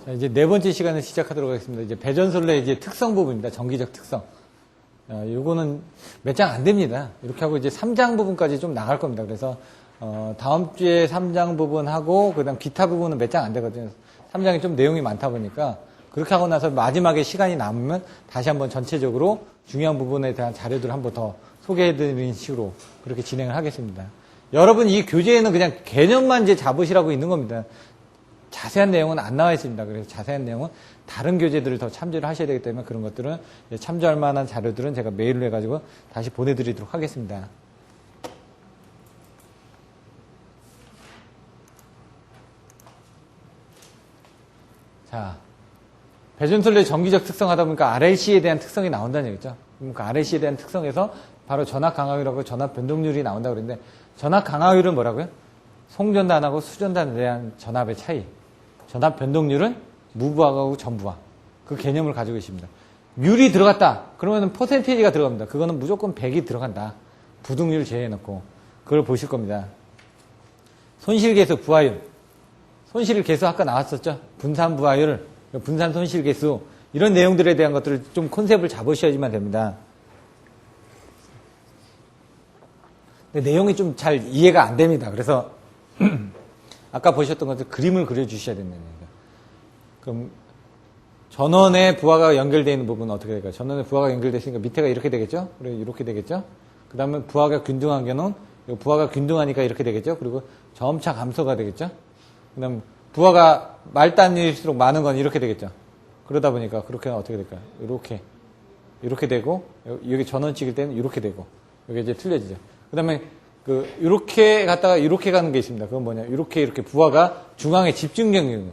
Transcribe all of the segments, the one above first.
자, 이제 네 번째 시간을 시작하도록 하겠습니다. 이제 배전솔레의 이제 특성 부분입니다. 전기적 특성. 요거는 몇 장 안 됩니다. 이렇게 하고 이제 3장 부분까지 좀 나갈 겁니다. 그래서, 다음 주에 3장 부분하고, 그 다음 기타 부분은 몇 장 안 되거든요. 3장이 좀 내용이 많다 보니까, 그렇게 하고 나서 마지막에 시간이 남으면 다시 한번 전체적으로 중요한 부분에 대한 자료들을 한번 더 소개해드리는 식으로 그렇게 진행을 하겠습니다. 여러분, 이 교재에는 그냥 개념만 이제 잡으시라고 있는 겁니다. 자세한 내용은 안 나와 있습니다. 그래서 자세한 내용은 다른 교재들을 더 참조를 하셔야 되기 때문에 그런 것들은 참조할 만한 자료들은 제가 메일로 해가지고 다시 보내드리도록 하겠습니다. 자, 배전솔레 전기적 특성 하다 보니까 RLC에 대한 특성이 나온다는 얘기죠. 그러니까 RLC에 대한 특성에서 바로 전압 강하율하고 전압 변동률이 나온다고 그랬는데 전압 강하율은 뭐라고요? 송전단하고 수전단에 대한 전압의 차이. 전압 변동률은 무부하하고 전부하. 그 개념을 가지고 있습니다. 율이 들어갔다. 그러면 퍼센테이지가 들어갑니다. 그거는 무조건 100이 들어간다. 부등률 제외해놓고. 그걸 보실 겁니다. 손실계수 부하율. 손실계수 아까 나왔었죠? 분산 부하율, 분산 손실계수. 이런 내용들에 대한 것들을 좀 컨셉을 잡으셔야지만 됩니다. 근데 내용이 좀 잘 이해가 안 됩니다. 그래서 아까 보셨던 것들 그림을 그려주셔야 된다는 얘기죠. 그럼 전원에 부하가 연결되어 있는 부분은 어떻게 될까요? 전원에 부하가 연결되어 있으니까 밑에가 이렇게 되겠죠? 그리고 이렇게 되겠죠? 그 다음에 부하가 균등한 경우는 부하가 균등하니까 이렇게 되겠죠? 그리고 점차 감소가 되겠죠? 그 다음 부하가 말단일수록 많은 건 이렇게 되겠죠? 그러다 보니까 그렇게 하면 어떻게 될까요? 이렇게 되고 여기 전원 찍을 때는 이렇게 되고 여기 이제 틀려지죠. 그 다음에 이렇게 갔다가 이렇게 가는 게 있습니다. 그건 뭐냐? 이렇게 부하가 중앙에 집중력이에요.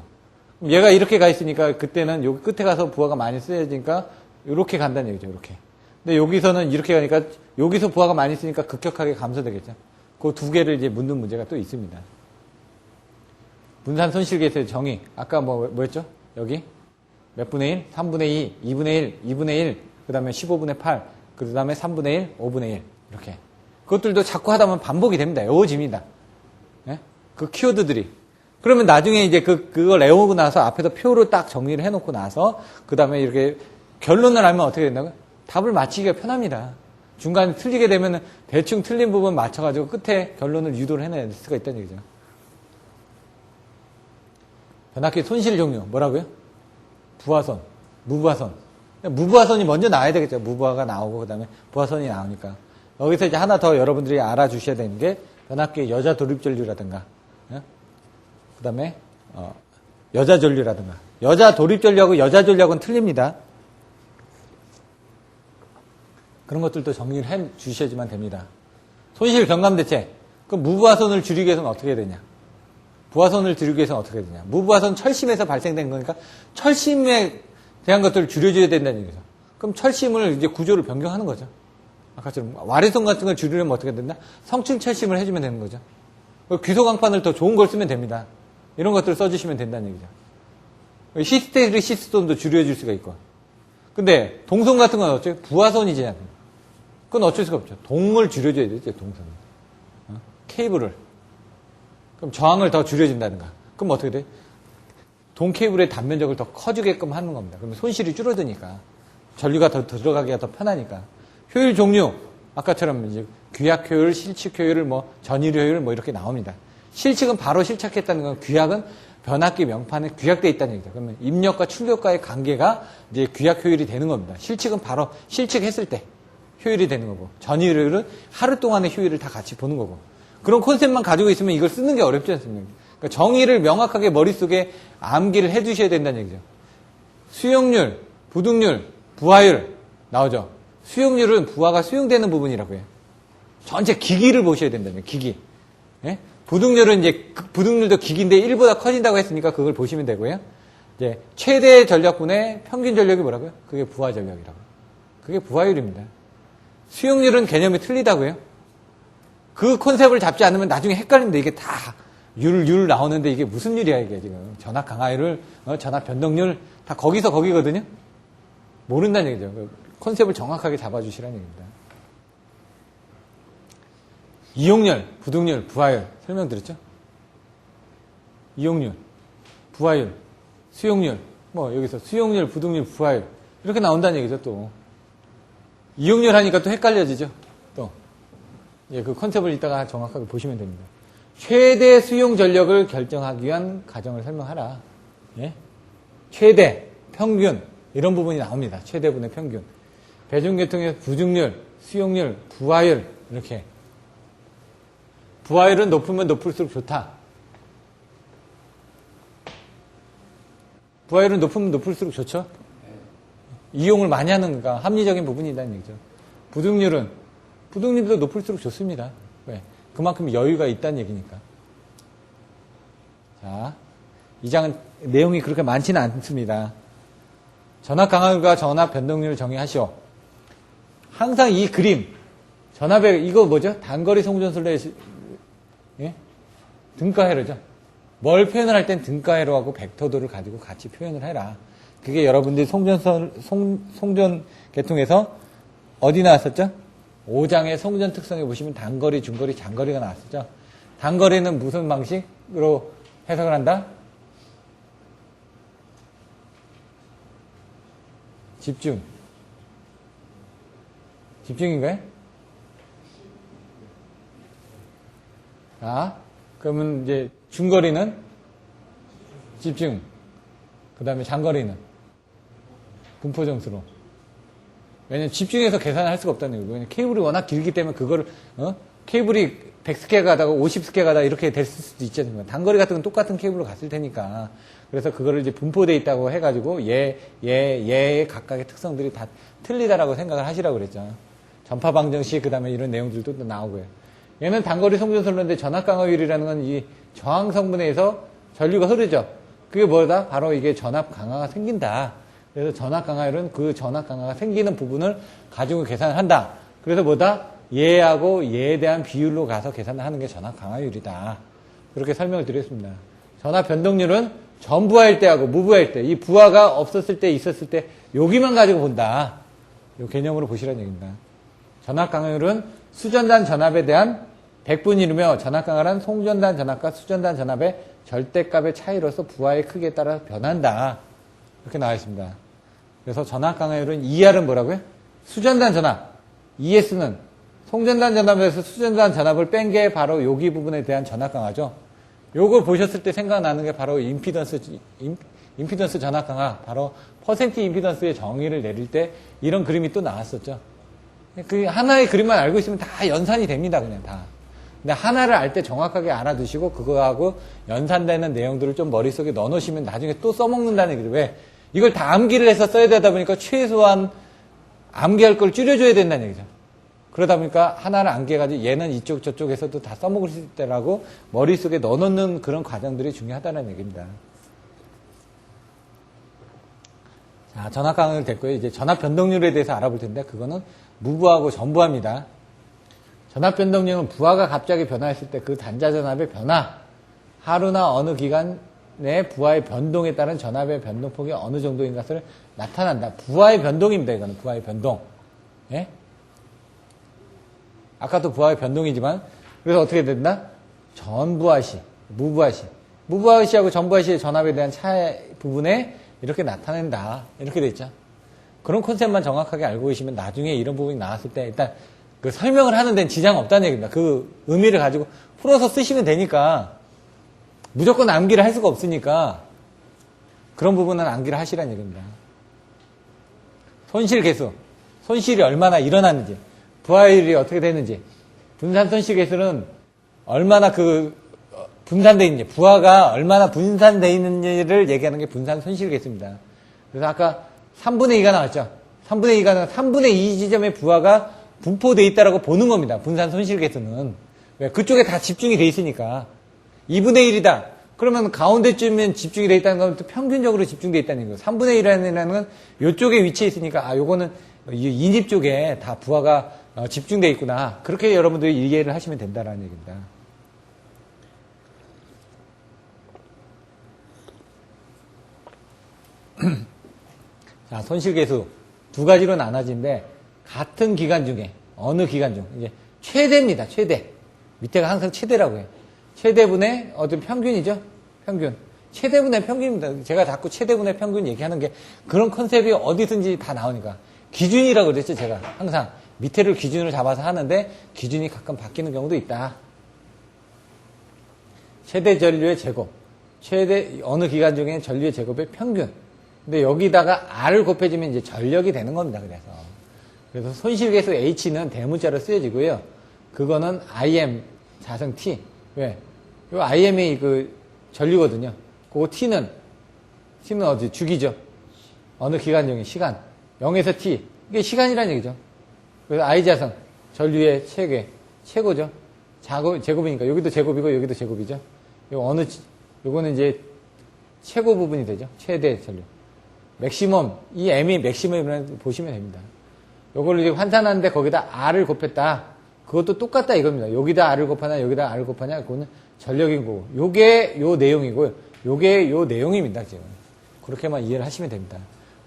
얘가 이렇게 가 있으니까 그때는 여기 끝에 가서 부하가 많이 쓰여지니까 이렇게 간다는 얘기죠. 이렇게. 근데 여기서는 이렇게 가니까 여기서 부하가 많이 쓰니까 급격하게 감소되겠죠. 그 두 개를 이제 묻는 문제가 또 있습니다. 분산 손실계수의 정의. 아까 뭐였죠? 여기 몇 분의 1? 3분의 2, 2분의 1, 2분의 1, 그 다음에 15분의 8, 그 다음에 3분의 1, 5분의 1. 이렇게. 그것들도 자꾸 하다 보면 반복이 됩니다. 외워집니다. 예? 그 키워드들이. 그러면 나중에 이제 그걸 외우고 나서 앞에서 표로 딱 정리를 해놓고 나서 그 다음에 이렇게 결론을 알면 어떻게 된다고요? 답을 맞히기가 편합니다. 중간에 틀리게 되면 대충 틀린 부분 맞춰가지고 끝에 결론을 유도를 해낼 수가 있다는 얘기죠. 변압기 손실 종류. 뭐라고요? 부하선, 무부하선. 무부하선이 먼저 나와야 되겠죠. 무부하가 나오고 그 다음에 부하선이 나오니까. 여기서 이제 하나 더 여러분들이 알아주셔야 되는 게 변압기의 여자 도립전류라든가 그 다음에 여자 전류라든가. 여자 도립전류하고 여자 전류하고는 틀립니다. 그런 것들도 정리를 해 주셔야지만 됩니다. 손실 경감 대책. 그럼 무부하선을 줄이기 위해서는 어떻게 해야 되냐? 부하선을 줄이기 위해서는 어떻게 해야 되냐? 무부하선 철심에서 발생된 거니까 철심에 대한 것들을 줄여줘야 된다는 얘기죠. 그럼 철심을 이제 구조를 변경하는 거죠. 아까처럼 와리선 같은 걸 줄이려면 어떻게 된다? 성층 철심을 해주면 되는 거죠. 귀소광판을 더 좋은 걸 쓰면 됩니다. 이런 것들을 써주시면 된다는 얘기죠. 히스테리 시스톤도 줄여줄 수가 있고. 근데 동선 같은 건 어쩌요? 부하선이지. 그건 어쩔 수가 없죠. 동을 줄여줘야 되죠. 동선. 케이블을. 그럼 저항을 더 줄여준다든가. 그럼 어떻게 돼? 동 케이블의 단면적을 더 커지게끔 하는 겁니다. 그러면 손실이 줄어드니까. 전류가 더 들어가기가 더 편하니까. 효율 종류. 아까처럼 이제 귀약 효율, 실측 효율, 전일 효율 이렇게 나옵니다. 실측은 바로 실착했다는 건 귀약은 변압기 명판에 귀약되어 있다는 얘기죠. 그러면 입력과 출력과의 관계가 이제 귀약 효율이 되는 겁니다. 실측은 바로 실측했을 때 효율이 되는 거고 전일 효율은 하루 동안의 효율을 다 같이 보는 거고 그런 컨셉만 가지고 있으면 이걸 쓰는 게 어렵지 않습니까? 그러니까 정의를 명확하게 머릿속에 암기를 해 두셔야 된다는 얘기죠. 수용률, 부등률, 부하율 나오죠. 수용률은 부하가 수용되는 부분이라고 해요. 전체 기기를 보셔야 된다는 거예요. 기기. 예? 부등률은 이제 부등률도 기기인데 1보다 커진다고 했으니까 그걸 보시면 되고요. 이제 최대 전력분의 평균 전력이 뭐라고요? 그게 부하 전력이라고요. 그게 부하율입니다. 수용률은 개념이 틀리다고요. 그 컨셉을 잡지 않으면 나중에 헷갈린다. 이게 다 율 나오는데 이게 무슨 율이야 이게 지금. 전압 강하율, 전압 변동률 다 거기서 거기거든요. 모른다는 얘기죠. 컨셉을 정확하게 잡아주시라는 얘기입니다. 이용률, 부등률, 부하율 설명드렸죠? 이용률, 부하율, 수용률, 뭐 여기서 수용률, 부등률, 부하율 이렇게 나온다는 얘기죠. 또 이용률 하니까 또 헷갈려지죠. 또 예, 그 컨셉을 이따가 정확하게 보시면 됩니다. 최대 수용 전력을 결정하기 위한 과정을 설명하라. 예? 최대, 평균 이런 부분이 나옵니다. 최대분의 평균. 대중교통에서 부중률, 수용률, 부하율 이렇게. 부하율은 높으면 높을수록 좋다. 부하율은 높으면 높을수록 좋죠. 이용을 많이 하는 거가 합리적인 부분이라는 얘기죠. 부등률도 높을수록 좋습니다. 왜? 그만큼 여유가 있다는 얘기니까. 자, 이 장은 내용이 그렇게 많지는 않습니다. 전압 강화율과 전압 변동률을 정의하시오. 항상 이 그림, 전압의, 이거 뭐죠? 단거리 송전술래, 예? 등가회로죠. 뭘 표현을 할 땐 등가회로하고 벡터도를 가지고 같이 표현을 해라. 그게 여러분들이 송전 계통에서 어디 나왔었죠? 5장의 송전 특성에 보시면 단거리, 중거리, 장거리가 나왔었죠. 단거리는 무슨 방식으로 해석을 한다? 집중인가요? 자, 그러면 이제 중거리는 집중. 그 다음에 장거리는 분포정수로. 왜냐면 집중해서 계산을 할 수가 없다는 거예요. 왜냐면 케이블이 워낙 길기 때문에 그거를, 케이블이 100스퀘어 가다가 50스퀘어 가다가 이렇게 됐을 수도 있잖아요. 단거리 같은 건 똑같은 케이블로 갔을 테니까. 그래서 그거를 이제 분포되어 있다고 해가지고, 얘의 각각의 특성들이 다 틀리다라고 생각을 하시라고 그랬죠. 전파 방정 시, 그 다음에 이런 내용들도 또 나오고요. 얘는 단거리 송전솔로인데 전압 강화율이라는 건 이 저항 성분에 의해서 전류가 흐르죠. 그게 뭐다? 바로 이게 전압 강화가 생긴다. 그래서 전압 강화율은 그 전압 강화가 생기는 부분을 가지고 계산을 한다. 그래서 뭐다? 얘하고 얘에 대한 비율로 가서 계산을 하는 게 전압 강화율이다. 그렇게 설명을 드렸습니다. 전압 변동률은 전부하일 때하고 무부하일 때, 이 부하가 없었을 때, 있었을 때 여기만 가지고 본다. 이 개념으로 보시라는 얘기입니다. 전압 강화율은 수전단 전압에 대한 백분위이며 전압 강화란 송전단 전압과 수전단 전압의 절대값의 차이로서 부하의 크기에 따라 변한다. 이렇게 나와 있습니다. 그래서 전압 강화율은 ER은 뭐라고요? 수전단 전압. ES는 송전단 전압에서 수전단 전압을 뺀 게 바로 여기 부분에 대한 전압 강화죠. 요걸 보셨을 때 생각나는 게 바로 임피던스 전압 강화, 바로 퍼센트 임피던스의 정의를 내릴 때 이런 그림이 또 나왔었죠. 그 하나의 그림만 알고 있으면 다 연산이 됩니다, 그냥 다. 근데 하나를 알 때 정확하게 알아두시고 그거하고 연산되는 내용들을 좀 머릿속에 넣어놓으시면 나중에 또 써먹는다는 얘기죠. 왜? 이걸 다 암기를 해서 써야 되다 보니까 최소한 암기할 걸 줄여줘야 된다는 얘기죠. 그러다 보니까 하나를 암기해가지고 얘는 이쪽 저쪽에서도 다 써먹을 수 있다라고 머릿속에 넣어놓는 그런 과정들이 중요하다는 얘기입니다. 자, 전압 강화율 됐고요. 이제 전압 변동률에 대해서 알아볼 텐데 그거는 무부하고 전부하입니다. 전압 변동률은 부하가 갑자기 변화했을 때 그 단자 전압의 변화, 하루나 어느 기간의 부하의 변동에 따른 전압의 변동폭이 어느 정도인 것을 나타난다. 부하의 변동입니다. 이거는 부하의 변동. 예? 아까도 부하의 변동이지만 그래서 어떻게 된다? 전부하시, 무부하시. 무부하시하고 전부하시의 전압에 대한 차이 부분에 이렇게 나타낸다. 이렇게 돼 있죠. 그런 컨셉만 정확하게 알고 계시면 나중에 이런 부분이 나왔을 때 일단 그 설명을 하는 데는 지장 없다는 얘기입니다. 그 의미를 가지고 풀어서 쓰시면 되니까 무조건 암기를 할 수가 없으니까 그런 부분은 암기를 하시라는 얘기입니다. 손실 개수, 손실이 얼마나 일어났는지, 부하율이 어떻게 되는지, 분산 손실 개수는 얼마나 분산되어 있는지, 부하가 얼마나 분산되어 있는지를 얘기하는 게 분산 손실 개수입니다. 그래서 아까 3분의 2가 나왔죠. 3분의 2가 나와 3분의 2 지점의 부하가 분포되어 있다라고 보는 겁니다. 분산 손실 개수는. 왜? 그쪽에 다 집중이 되어 있으니까. 2분의 1이다. 그러면 가운데쯤엔 집중이 되어 있다는 건 또 평균적으로 집중되어 있다는 거예요. 3분의 1이라는 건 이쪽에 위치해 있으니까 요거는 인입 쪽에 다 부하가 집중되어 있구나. 그렇게 여러분들이 이해를 하시면 된다라는 얘기입니다. 자, 손실계수 두 가지로 나눠지는데 같은 기간 중에 어느 기간 중 이제 최대입니다. 최대 밑에가 항상 최대라고 해요. 최대분의 어떤 평균이죠. 평균 최대분의 평균입니다. 제가 자꾸 최대분의 평균 얘기하는 게 그런 컨셉이 어디든지 다 나오니까. 기준이라고 그랬죠, 제가. 항상. 밑에를 기준으로 잡아서 하는데 기준이 가끔 바뀌는 경우도 있다. 최대 전류의 제곱. 최대, 어느 기간 중에 전류의 제곱의 평균. 근데 여기다가 R을 곱해주면 이제 전력이 되는 겁니다, 그래서 손실계수 H는 대문자로 쓰여지고요. 그거는 IM 자성 T. 왜? 요 IM이 그 전류거든요. 그거 T는 어디? 주기죠. 어느 기간 중에 시간. 0에서 T. 이게 시간이라는 얘기죠. 그래서 I 자성, 전류의 최고죠. 제곱이니까. 여기도 제곱이고, 여기도 제곱이죠. 요거는 이제 최고 부분이 되죠. 최대 전류. 맥시멈, 이 M이 맥시멈이라고 보시면 됩니다. 요걸 이제 환산하는데 거기다 R을 곱했다. 그것도 똑같다 이겁니다. 여기다 R을 곱하냐, 여기다 R을 곱하냐, 그거는 전력인 거고. 요게 요 내용이고요. 요게 요 내용입니다, 지금. 그렇게만 이해를 하시면 됩니다.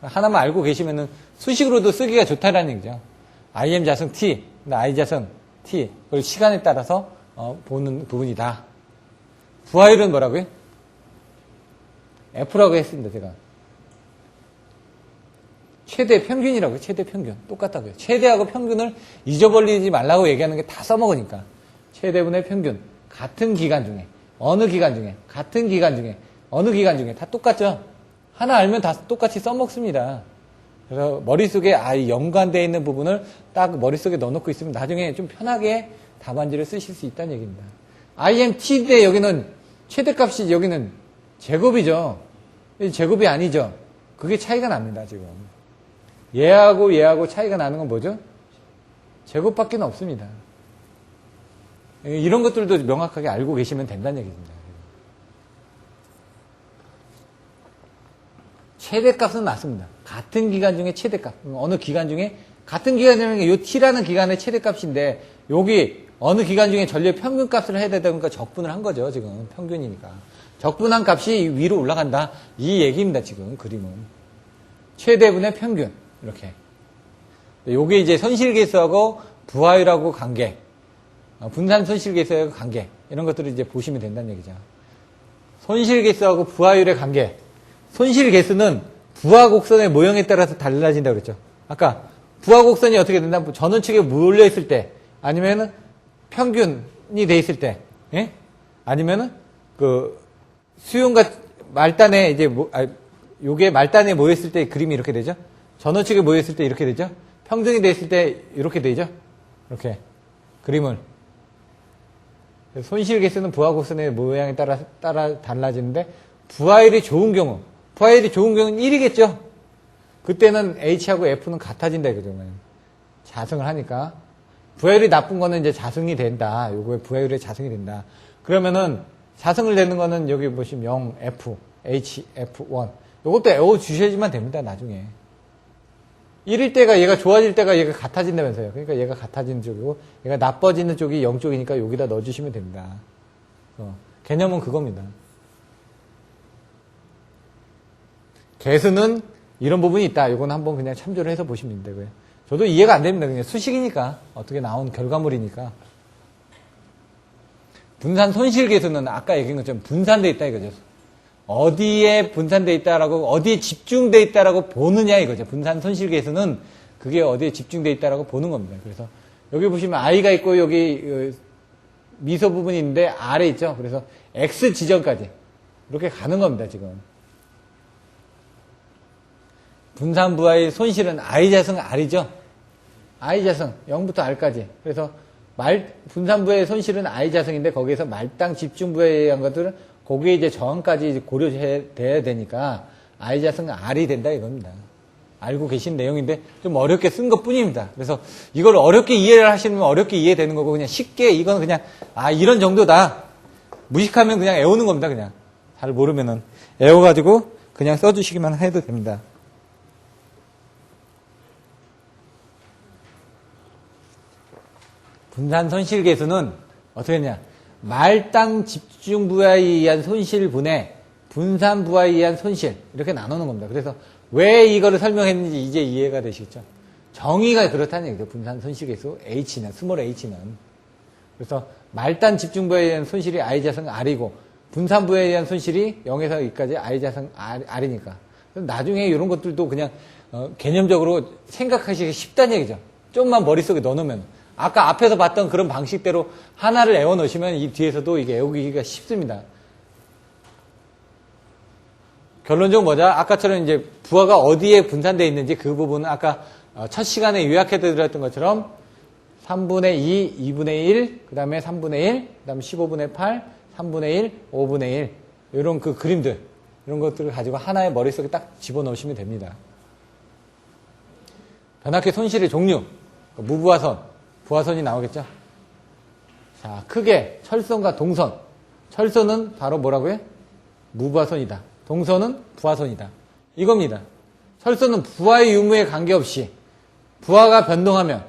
하나만 알고 계시면은 수식으로도 쓰기가 좋다라는 얘기죠. IM 자성 T, I 자성 T. 그걸 시간에 따라서 보는 부분이다. 부하율은 뭐라고요? F라고 했습니다, 제가. 최대 평균이라고요. 최대 평균. 똑같다고요. 최대하고 평균을 잊어버리지 말라고 얘기하는 게 다 써먹으니까. 최대분의 평균. 같은 기간 중에. 어느 기간 중에. 같은 기간 중에. 어느 기간 중에. 다 똑같죠? 하나 알면 다 똑같이 써먹습니다. 그래서 머릿속에 이 연관되어 있는 부분을 딱 머릿속에 넣어놓고 있으면 나중에 좀 편하게 답안지를 쓰실 수 있다는 얘기입니다. IMT인데 여기는 최대값이 여기는 제곱이죠. 제곱이 아니죠. 그게 차이가 납니다, 지금. 얘하고 차이가 나는 건 뭐죠? 제곱밖에 없습니다. 이런 것들도 명확하게 알고 계시면 된다는 얘기입니다. 최대값은 맞습니다. 같은 기간 중에 최대값. 어느 기간 중에 같은 기간 중에 요 T라는 기간의 최대값인데 여기 어느 기간 중에 전류의 평균값을 해야 되다 보니까 적분을 한 거죠. 지금 평균이니까. 적분한 값이 위로 올라간다. 이 얘기입니다. 지금 그림은. 최대분의 평균. 이렇게. 요게 이제 손실계수하고 부하율하고 관계. 분산 손실계수하고 관계. 이런 것들을 이제 보시면 된다는 얘기죠. 손실계수하고 부하율의 관계. 손실계수는 부하 곡선의 모형에 따라서 달라진다고 그랬죠. 아까 부하 곡선이 어떻게 된다? 전원축에 몰려있을 때, 아니면은 평균이 돼 있을 때, 예? 아니면은 그 수용과 말단에 이제 요게 말단에 모였을 때 그림이 이렇게 되죠. 전원축에 모였을 때 이렇게 되죠. 평등이 돼 있을 때 이렇게 되죠. 이렇게 그림을. 손실계수는 부하 곡선의 모양에 따라 달라지는데 부하율이 좋은 경우는 1이겠죠. 그때는 H하고 F는 같아진다 이거죠. 자승을 하니까. 부하율이 나쁜 거는 이제 자승이 된다. 요거에 부하율이 자승이 된다. 그러면은 자승을 내는 거는 여기 보시면 0, F, H, F1. 요것도 외워 주셔야지만 됩니다. 나중에. 1일 때가 얘가 좋아질 때가 얘가 같아진다면서요. 그러니까 얘가 같아지는 쪽이고 얘가 나빠지는 쪽이 0쪽이니까 여기다 넣어주시면 됩니다. 개념은 그겁니다. 개수는 이런 부분이 있다. 이건 한번 그냥 참조를 해서 보시면 되고요. 저도 이해가 안 됩니다. 그냥 수식이니까. 어떻게 나온 결과물이니까. 분산 손실계수는 아까 얘기한 것처럼 분산되어 있다 이거죠. 어디에 분산되어 있다라고, 어디에 집중되어 있다라고 보느냐 이거죠. 분산 손실계수는 그게 어디에 집중되어 있다라고 보는 겁니다. 그래서 여기 보시면 I가 있고 여기 미소 부분이 있는데 R에 있죠. 그래서 X 지점까지 이렇게 가는 겁니다. 지금. 분산부하의 손실은 I자승 R이죠. I자승 0부터 R까지. 그래서 분산부의 손실은 I자승인데 거기에서 말당 집중부에 의한 것들은 거기에 이제 저항까지 고려돼야 되니까 I자승 R이 된다 이겁니다. 알고 계신 내용인데 좀 어렵게 쓴 것 뿐입니다. 그래서 이걸 어렵게 이해를 하시면 어렵게 이해되는 거고 그냥 쉽게 이거는 그냥 이런 정도다. 무식하면 그냥 애우는 겁니다. 그냥 잘 모르면은 애워가지고 그냥 써주시기만 해도 됩니다. 분산 손실계수는 어떻게 했냐? 말당 집중부하에 의한 손실분의 분산부하에 의한 손실 이렇게 나누는 겁니다. 그래서 왜 이거를 설명했는지 이제 이해가 되시겠죠? 정의가 그렇다는 얘기죠. 분산 손실계수 H는 스몰 H는 그래서 말단 집중부에 의한 손실이 I자승 R이고 분산부에 의한 손실이 0에서 2까지 i자승 r이니까. 나중에 이런 것들도 그냥 개념적으로 생각하시기 쉽다는 얘기죠. 좀만 머릿속에 넣어놓으면. 아까 앞에서 봤던 그런 방식대로 하나를 애워 넣으시면 이 뒤에서도 이게 애우기가 쉽습니다. 결론적으로 뭐죠? 아까처럼 이제 부하가 어디에 분산되어 있는지 그 부분은 아까 첫 시간에 요약해드렸던 것처럼 3분의 2, 2분의 1, 그 다음에 3분의 1, 그 다음에 15분의 8, 3분의 1, 5분의 1 이런 그 그림들 이런 것들을 가지고 하나의 머릿속에 딱 집어넣으시면 됩니다. 변압기 손실의 종류 무부하선, 부하선이 나오겠죠? 자, 크게 철선과 동선. 철선은 바로 뭐라고요? 무부하선이다. 동선은 부하선이다. 이겁니다. 철선은 부하의 유무에 관계없이 부하가 변동하면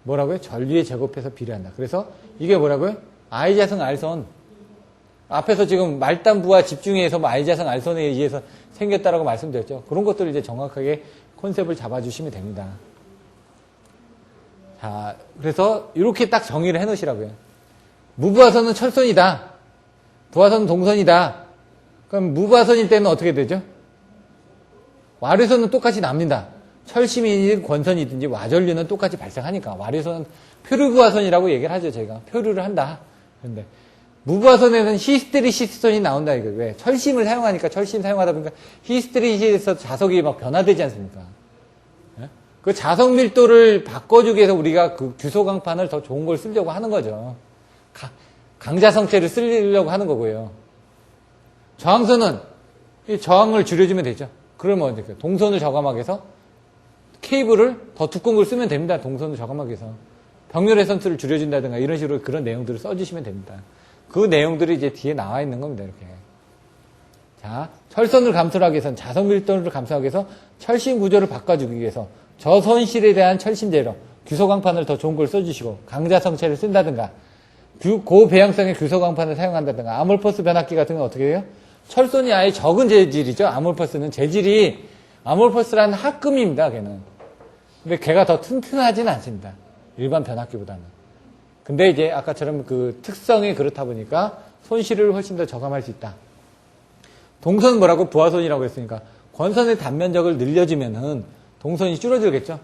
뭐라고요? 전류에 제곱해서 비례한다. 그래서 이게 뭐라고요? I자승 R선. 앞에서 지금 말단 부하 집중해서 뭐 I자승 R선에 의해서 생겼다라고 말씀드렸죠. 그런 것들을 이제 정확하게 컨셉을 잡아주시면 됩니다. 자, 그래서 이렇게 딱 정의를 해 놓으시라고요. 무부하선은 철선이다. 부하선은 동선이다. 그럼 무부하선일 때는 어떻게 되죠? 와류선은 똑같이 납니다. 철심이든 권선이든지 와전류는 똑같이 발생하니까. 와류선은 표류부하선이라고 얘기를 하죠, 저희가. 표류를 한다. 그런데 무부하선에는 히스테리시스선이 나온다, 이거. 왜? 철심을 사용하니까, 철심 사용하다 보니까 히스테리시에서 자석이 막 변화되지 않습니까? 그 자석 밀도를 바꿔주기 위해서 우리가 그 규소강판을 더 좋은 걸 쓰려고 하는 거죠. 강자성체를 쓰려고 하는 거고요. 저항선은 이 저항을 줄여주면 되죠. 그러면 어떻게 동선을 저감하기 위해서 케이블을 더 두꺼운 걸 쓰면 됩니다. 동선을 저감하기 위해서. 병렬의 선수를 줄여준다든가 이런 식으로 그런 내용들을 써주시면 됩니다. 그 내용들이 이제 뒤에 나와 있는 겁니다. 이렇게. 자, 철선을 감소하기 위해서는 자석 밀도를 감소하기 위해서 철심 구조를 바꿔주기 위해서 저손실에 대한 철심 제로, 규소광판을 더 좋은 걸 써주시고 강자성체를 쓴다든가 고배양성의 규소광판을 사용한다든가 아몰퍼스 변압기 같은 건 어떻게 해요? 철선이 아예 적은 재질이죠. 아몰퍼스는 재질이 아몰퍼스라는 합금입니다. 걔는. 근데 걔가 더 튼튼하지는 않습니다. 일반 변압기보다는. 근데 이제 아까처럼 그 특성이 그렇다 보니까 손실을 훨씬 더 저감할 수 있다. 동선은 뭐라고? 부하선이라고 했으니까 권선의 단면적을 늘려주면은 동선이 줄어들겠죠.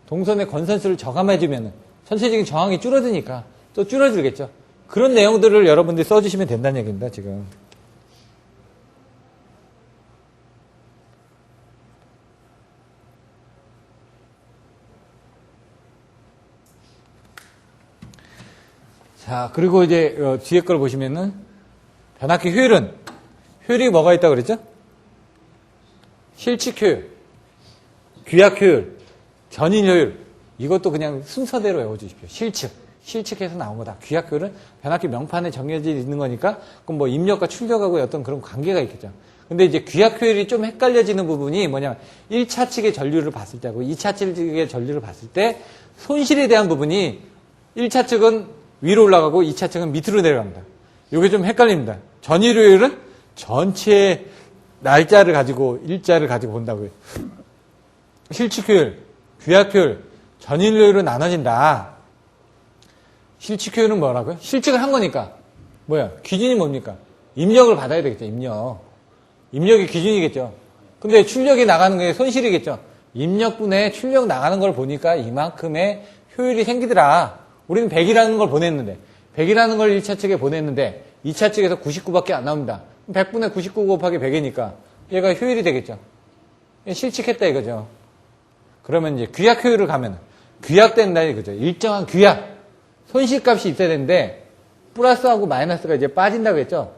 동선의 권선수를 저감해주면은 전체적인 저항이 줄어드니까 또 줄어들겠죠. 그런 내용들을 여러분들이 써주시면 된다는 얘기입니다. 지금. 자, 그리고 이제 뒤에 걸 보시면은 변압기 효율이 뭐가 있다고 그랬죠? 실측 효율, 규약 효율, 견인 효율. 이것도 그냥 순서대로 외워주십시오. 실측해서 나온 거다. 규약 효율은 변압기 명판에 정해져 있는 거니까 그럼 뭐 입력과 출력하고 어떤 그런 관계가 있겠죠. 근데 이제 규약 효율이 좀 헷갈려지는 부분이 뭐냐면 1차 측의 전류를 봤을 때하고 2차 측의 전류를 봤을 때 손실에 대한 부분이 1차 측은 위로 올라가고 2차 측은 밑으로 내려갑니다. 이게 좀 헷갈립니다. 전일 효율은 전체 날짜를 가지고 일자를 가지고 본다고요. 실측 효율, 규약 효율, 전일 효율로 나눠진다. 실측 효율은 뭐라고요? 실측을 한 거니까 뭐야? 기준이 뭡니까? 입력을 받아야 되겠죠. 입력이 기준이겠죠. 근데 출력이 나가는 게 손실이겠죠. 입력분에 출력 나가는 걸 보니까 이만큼의 효율이 생기더라. 우리는 100이라는 걸 보냈는데 100이라는 걸 1차 측에 보냈는데 2차 측에서 99밖에 안 나옵니다. 100분의 99 곱하기 100이니까 얘가 효율이 되겠죠. 실측했다 이거죠. 그러면 이제 규약 효율을 가면 규약된다 이거죠. 일정한 규약. 손실값이 있어야 되는데 플러스하고 마이너스가 이제 빠진다고 했죠.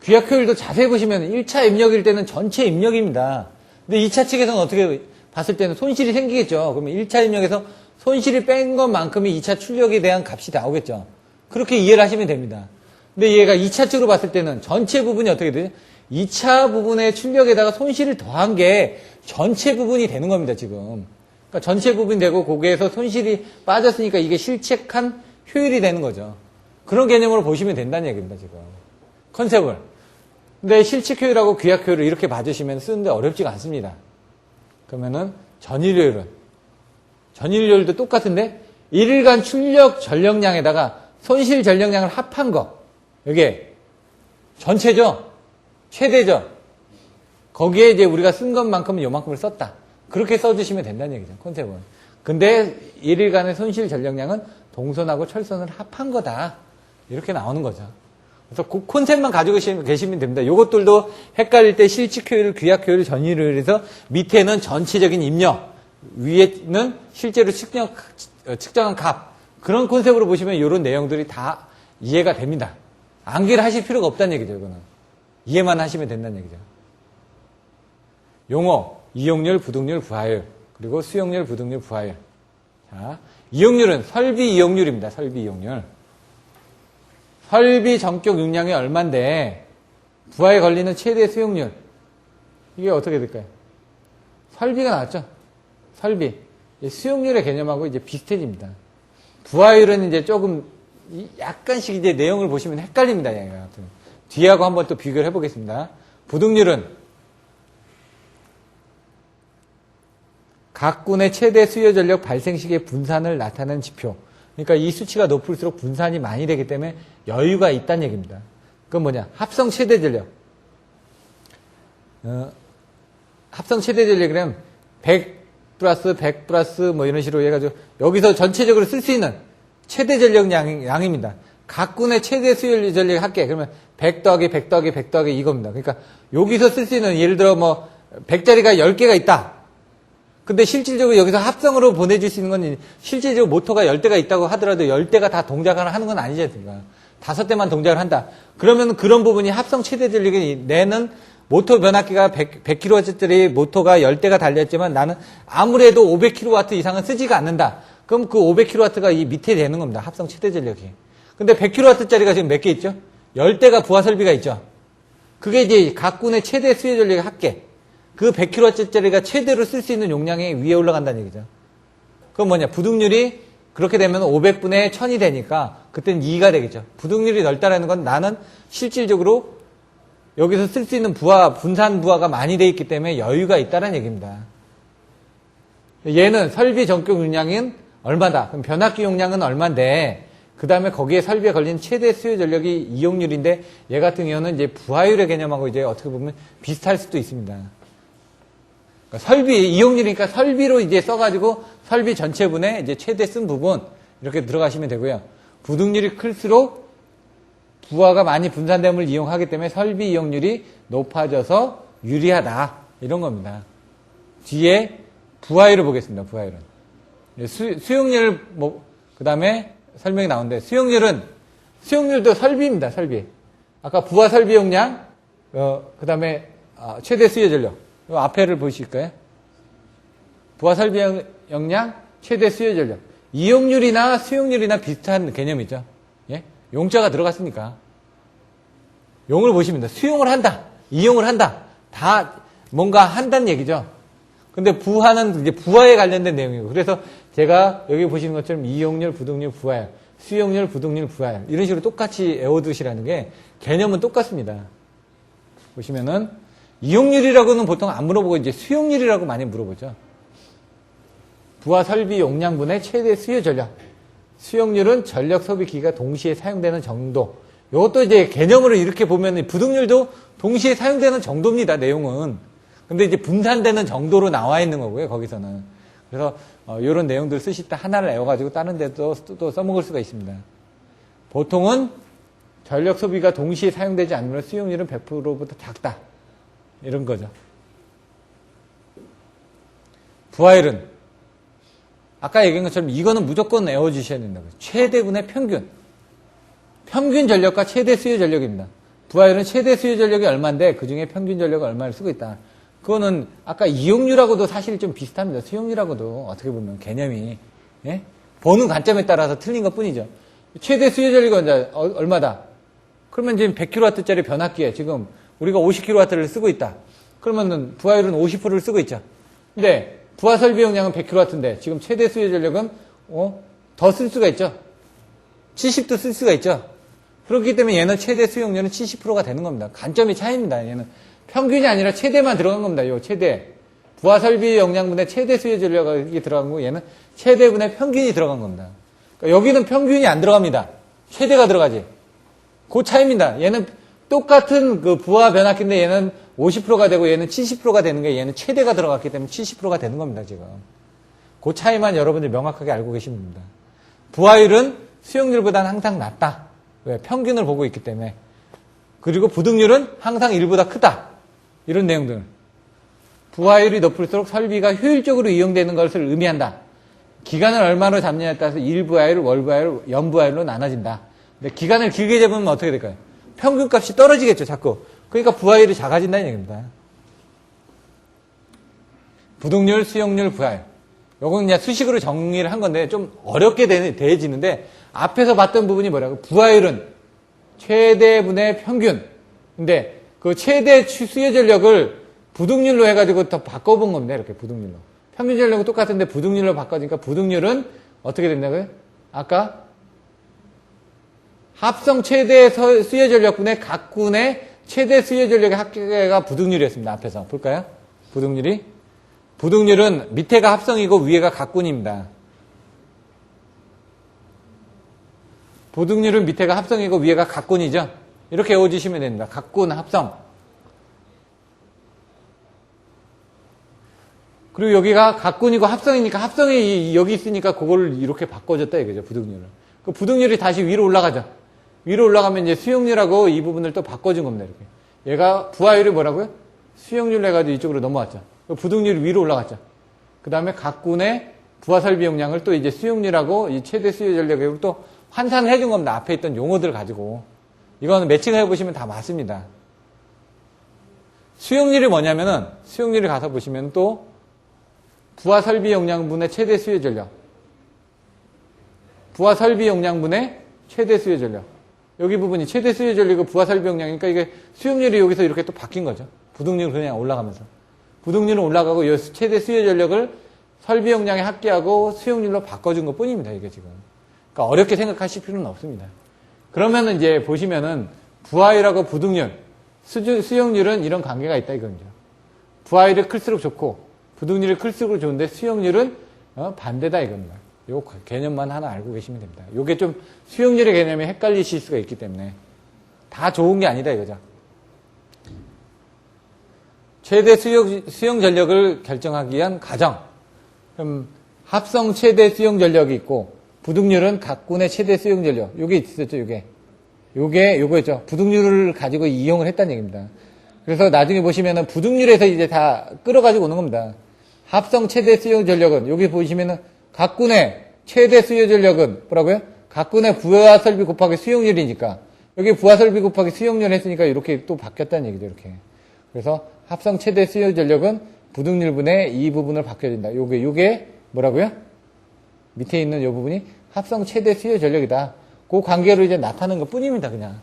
규약 효율도 자세히 보시면 1차 입력일 때는 전체 입력입니다. 근데 2차 측에서는 어떻게 봤을 때는 손실이 생기겠죠. 그러면 1차 입력에서 손실이 뺀 것만큼이 2차 출력에 대한 값이 나오겠죠. 그렇게 이해를 하시면 됩니다. 근데 얘가 2차 측으로 봤을 때는 전체 부분이 어떻게 되죠? 2차 부분의 출력에다가 손실을 더한 게 전체 부분이 되는 겁니다, 지금. 그러니까 전체 부분이 되고 거기에서 손실이 빠졌으니까 이게 실측한 효율이 되는 거죠. 그런 개념으로 보시면 된다는 얘기입니다, 지금. 컨셉을. 근데 실측 효율하고 규약 효율을 이렇게 봐주시면 쓰는데 어렵지가 않습니다. 그러면은 전일 효율도 똑같은데 1일간 출력 전력량에다가 손실 전력량을 합한 거. 이게 전체죠. 최대죠. 거기에 이제 우리가 쓴 것만큼은 요만큼을 썼다. 그렇게 써주시면 된다는 얘기죠. 컨셉은. 근데 1일간의 손실 전력량은 동선하고 철선을 합한 거다. 이렇게 나오는 거죠. 그래서 그 콘셉트만 가지고 계시면 됩니다. 요것들도 헷갈릴 때 실측 효율, 귀약 효율, 전위를 해서 밑에는 전체적인 입력, 위에는 실제로 측정한 값. 그런 콘셉트로 보시면 이런 내용들이 다 이해가 됩니다. 암기를 하실 필요가 없다는 얘기죠. 이거는. 이해만 하시면 된다는 얘기죠. 용어, 이용률, 부득률, 부하율, 그리고 수용률, 부득률, 부하율. 자, 이용률은 설비 이용률입니다. 설비 이용률. 설비 전격 용량이 얼만데 부하에 걸리는 최대 수용률. 이게 어떻게 될까요? 설비가 나왔죠? 설비. 수용률의 개념하고 이제 비슷해집니다. 부하율은 이제 조금 약간씩 이제 내용을 보시면 헷갈립니다. 뒤하고 한번 또 비교를 해보겠습니다. 부득률은 각 군의 최대 수요 전력 발생 시기의 분산을 나타내는 지표. 그러니까 이 수치가 높을수록 분산이 많이 되기 때문에 여유가 있다는 얘기입니다. 그건 뭐냐? 합성 최대 전력. 합성 최대 전력이라면 100 플러스 100 플러스 뭐 이런 식으로 해가지고 여기서 전체적으로 쓸 수 있는 최대 전력 양입니다. 각 군의 최대 수요 전력 합계. 그러면 100 더하기 100 더하기 100 더하기 이겁니다. 그러니까 여기서 쓸 수 있는 예를 들어 뭐 100짜리가 10개가 있다. 근데 실질적으로 여기서 합성으로 보내줄 수 있는 건 실질적으로 모터가 10대가 있다고 하더라도 10대가 다 동작을 하는 건 아니지 않습니까? 5대만 동작을 한다. 그러면 그런 부분이 합성 최대 전력이 내는 모터 변압기가 100kW짜리 모터가 10대가 달렸지만 나는 아무래도 500kW 이상은 쓰지가 않는다. 그럼 그 500kW가 이 밑에 되는 겁니다. 합성 최대 전력이. 근데 100kW짜리가 지금 몇 개 있죠? 10대가 부하 설비가 있죠. 그게 이제 각 군의 최대 수요 전력의 합계. 그 100kW짜리가 최대로 쓸 수 있는 용량이 위에 올라간다는 얘기죠. 그건 뭐냐? 부득률이 그렇게 되면 500분의 1000이 되니까 그때는 2가 되겠죠. 부득률이 넓다라는 건 나는 실질적으로 여기서 쓸 수 있는 부하, 분산 부하가 많이 돼 있기 때문에 여유가 있다는 얘기입니다. 얘는 설비 전격 용량은 얼마다? 그럼 변압기 용량은 얼마인데 그 다음에 거기에 설비에 걸린 최대 수요 전력이 이용률인데 얘 같은 경우는 이제 부하율의 개념하고 이제 어떻게 보면 비슷할 수도 있습니다. 그러니까 설비, 이용률이니까 설비로 이제 써가지고 설비 전체분의 이제 최대 쓴 부분 이렇게 들어가시면 되고요. 부득률이 클수록 부하가 많이 분산됨을 이용하기 때문에 설비 이용률이 높아져서 유리하다. 이런 겁니다. 뒤에 부하율을 보겠습니다. 부하율은. 수용률, 그 다음에 설명이 나오는데 수용률도 설비입니다. 설비. 아까 부하 설비 용량, 그 다음에 최대 수요 전력. 이 앞에를 보실까요? 부하 설비 용량, 최대 수요 전력. 이용률이나 수용률이나 비슷한 개념이죠. 예? 용자가 들어갔으니까. 용을 보시면 됩니다. 수용을 한다. 이용을 한다. 다 뭔가 한다는 얘기죠. 근데 부하는 이제 부하에 관련된 내용이고. 그래서 제가 여기 보시는 것처럼 이용률, 부득률, 부하율, 수용률, 부득률, 부하율. 이런 식으로 똑같이 외워두시라는 게 개념은 똑같습니다. 보시면은 이용률이라고는 보통 안 물어보고 이제 수용률이라고 많이 물어보죠. 부하 설비 용량분의 최대 수요 전력. 수용률은 전력 소비 기기가 동시에 사용되는 정도. 이것도 이제 개념으로 이렇게 보면 부득률도 동시에 사용되는 정도입니다. 내용은. 근데 이제 분산되는 정도로 나와 있는 거고요. 거기서는. 그래서 이런 내용들 쓰실 때 하나를 외워가지고 다른 데도 또 써먹을 수가 있습니다. 보통은 전력 소비가 동시에 사용되지 않으면 수용률은 100%보다 작다. 이런 거죠. 부하율은 아까 얘기한 것처럼 이거는 무조건 외워주셔야 된다고요. 최대분의 평균. 평균 전력과 최대 수요 전력입니다. 부하율은 최대 수요 전력이 얼마인데 그 중에 평균 전력을 얼마를 쓰고 있다. 그거는 아까 이용률하고도 사실 좀 비슷합니다. 수용률하고도 어떻게 보면 개념이 예? 보는 관점에 따라서 틀린 것 뿐이죠. 최대 수요 전력이 얼마다? 그러면 지금 100kW짜리 변압기에 지금 우리가 50kW를 쓰고 있다. 그러면은 부하율은 50%를 쓰고 있죠. 근데 부하 설비 용량은 100kW인데 지금 최대 수요 전력은 더 쓸 수가 있죠. 70도 쓸 수가 있죠. 그렇기 때문에 얘는 최대 수용률은 70%가 되는 겁니다. 관점이 차이입니다. 얘는 평균이 아니라 최대만 들어간 겁니다. 요 최대. 부하 설비 용량분의 최대 수요 전력이 들어간 거고 얘는 최대분의 평균이 들어간 겁니다. 그러니까 여기는 평균이 안 들어갑니다. 최대가 들어가지. 그 차이입니다. 얘는 똑같은 그 부하 변압기인데 얘는 50%가 되고 얘는 70%가 되는 게 얘는 최대가 들어갔기 때문에 70%가 되는 겁니다, 지금. 그 차이만 여러분들 명확하게 알고 계시면 됩니다. 부하율은 수용률보다는 항상 낮다. 왜? 평균을 보고 있기 때문에. 그리고 부등률은 항상 1보다 크다. 이런 내용들. 부하율이 높을수록 설비가 효율적으로 이용되는 것을 의미한다. 기간을 얼마로 잡느냐에 따라서 일부하율, 월부하율, 연부하율로 나눠진다. 근데 기간을 길게 잡으면 어떻게 될까요? 평균값이 떨어지겠죠, 자꾸. 그러니까 부하율이 작아진다는 얘기입니다. 부등률, 수용률, 부하율. 요거는 그냥 수식으로 정리를 한 건데 좀 어렵게 대해지는데 앞에서 봤던 부분이 뭐라고? 부하율은 최대분의 평균. 근데 그 최대 수요 전력을 부등률로 해가지고 더 바꿔본 겁니다. 이렇게 부등률로. 평균 전력은 똑같은데 부등률로 바꿔지니까 부등률은 어떻게 된다고요? 아까 합성 최대 수요 전력분의 각 군의 최대 수요 전력의 합계가 부등률이었습니다. 앞에서 볼까요? 부등률은 밑에가 합성이고 위에가 각군입니다. 부등률은 밑에가 합성이고 위에가 각군이죠. 이렇게 외워주시면 됩니다. 각군, 합성. 그리고 여기가 각군이고 합성이니까 합성이 여기 있으니까 그걸 이렇게 바꿔줬다 이거죠. 부등률을. 그 부등률이 다시 위로 올라가죠. 위로 올라가면 이제 수용률하고 이 부분을 또 바꿔준 겁니다. 이렇게. 얘가 부하율이 뭐라고요? 수용률 해가지고 이쪽으로 넘어왔죠. 부등률이 위로 올라갔죠. 그 다음에 각군의 부하 설비 용량을 또 이제 수용률하고 이 최대 수요 전력으로 또 환산을 해준 겁니다. 앞에 있던 용어들 가지고. 이거는 매칭을 해보시면 다 맞습니다. 수용률이 뭐냐면은, 수용률을 가서 보시면 또 부하 설비 용량분의 최대 수요 전력. 부하 설비 용량분의 최대 수요 전력. 여기 부분이 최대 수요 전력이고 부하 설비 용량이니까 이게 수용률이 여기서 이렇게 또 바뀐 거죠. 부등률이 그냥 올라가면서. 부등률은 올라가고 이 최대 수요 전력을 설비 용량에 합계하고 수용률로 바꿔준 것 뿐입니다. 이게 지금. 그러니까 어렵게 생각하실 필요는 없습니다. 그러면은 이제 보시면은 부하율하고 부등률, 수용률은 이런 관계가 있다 이거죠. 부하율이 클수록 좋고 부등률이 클수록 좋은데 수용률은 반대다 이겁니다. 요 개념만 하나 알고 계시면 됩니다. 요게 좀 수용률의 개념이 헷갈리실 수가 있기 때문에 다 좋은 게 아니다 이거죠. 최대 수용 전력을 결정하기 위한 가정. 그럼 합성 최대 수용 전력이 있고 부등률은 각군의 최대 수용 전력. 요게 있었죠, 요거였죠. 부등률을 가지고 이용을 했다는 얘기입니다. 그래서 나중에 보시면은 부등률에서 이제 다 끌어가지고 오는 겁니다. 합성 최대 수용 전력은 여기 보시면은 각군의 최대 수요 전력은 뭐라고요? 각군의 부하 설비 곱하기 수용률이니까 여기 부하 설비 곱하기 수용률 했으니까 이렇게 또 바뀌었다는 얘기죠, 이렇게. 그래서 합성 최대 수요 전력은 부등률분의 이 부분을 바뀌어진다. 요게 뭐라고요? 밑에 있는 요 부분이 합성 최대 수요 전력이다. 그 관계로 이제 나타나는 것 뿐입니다, 그냥.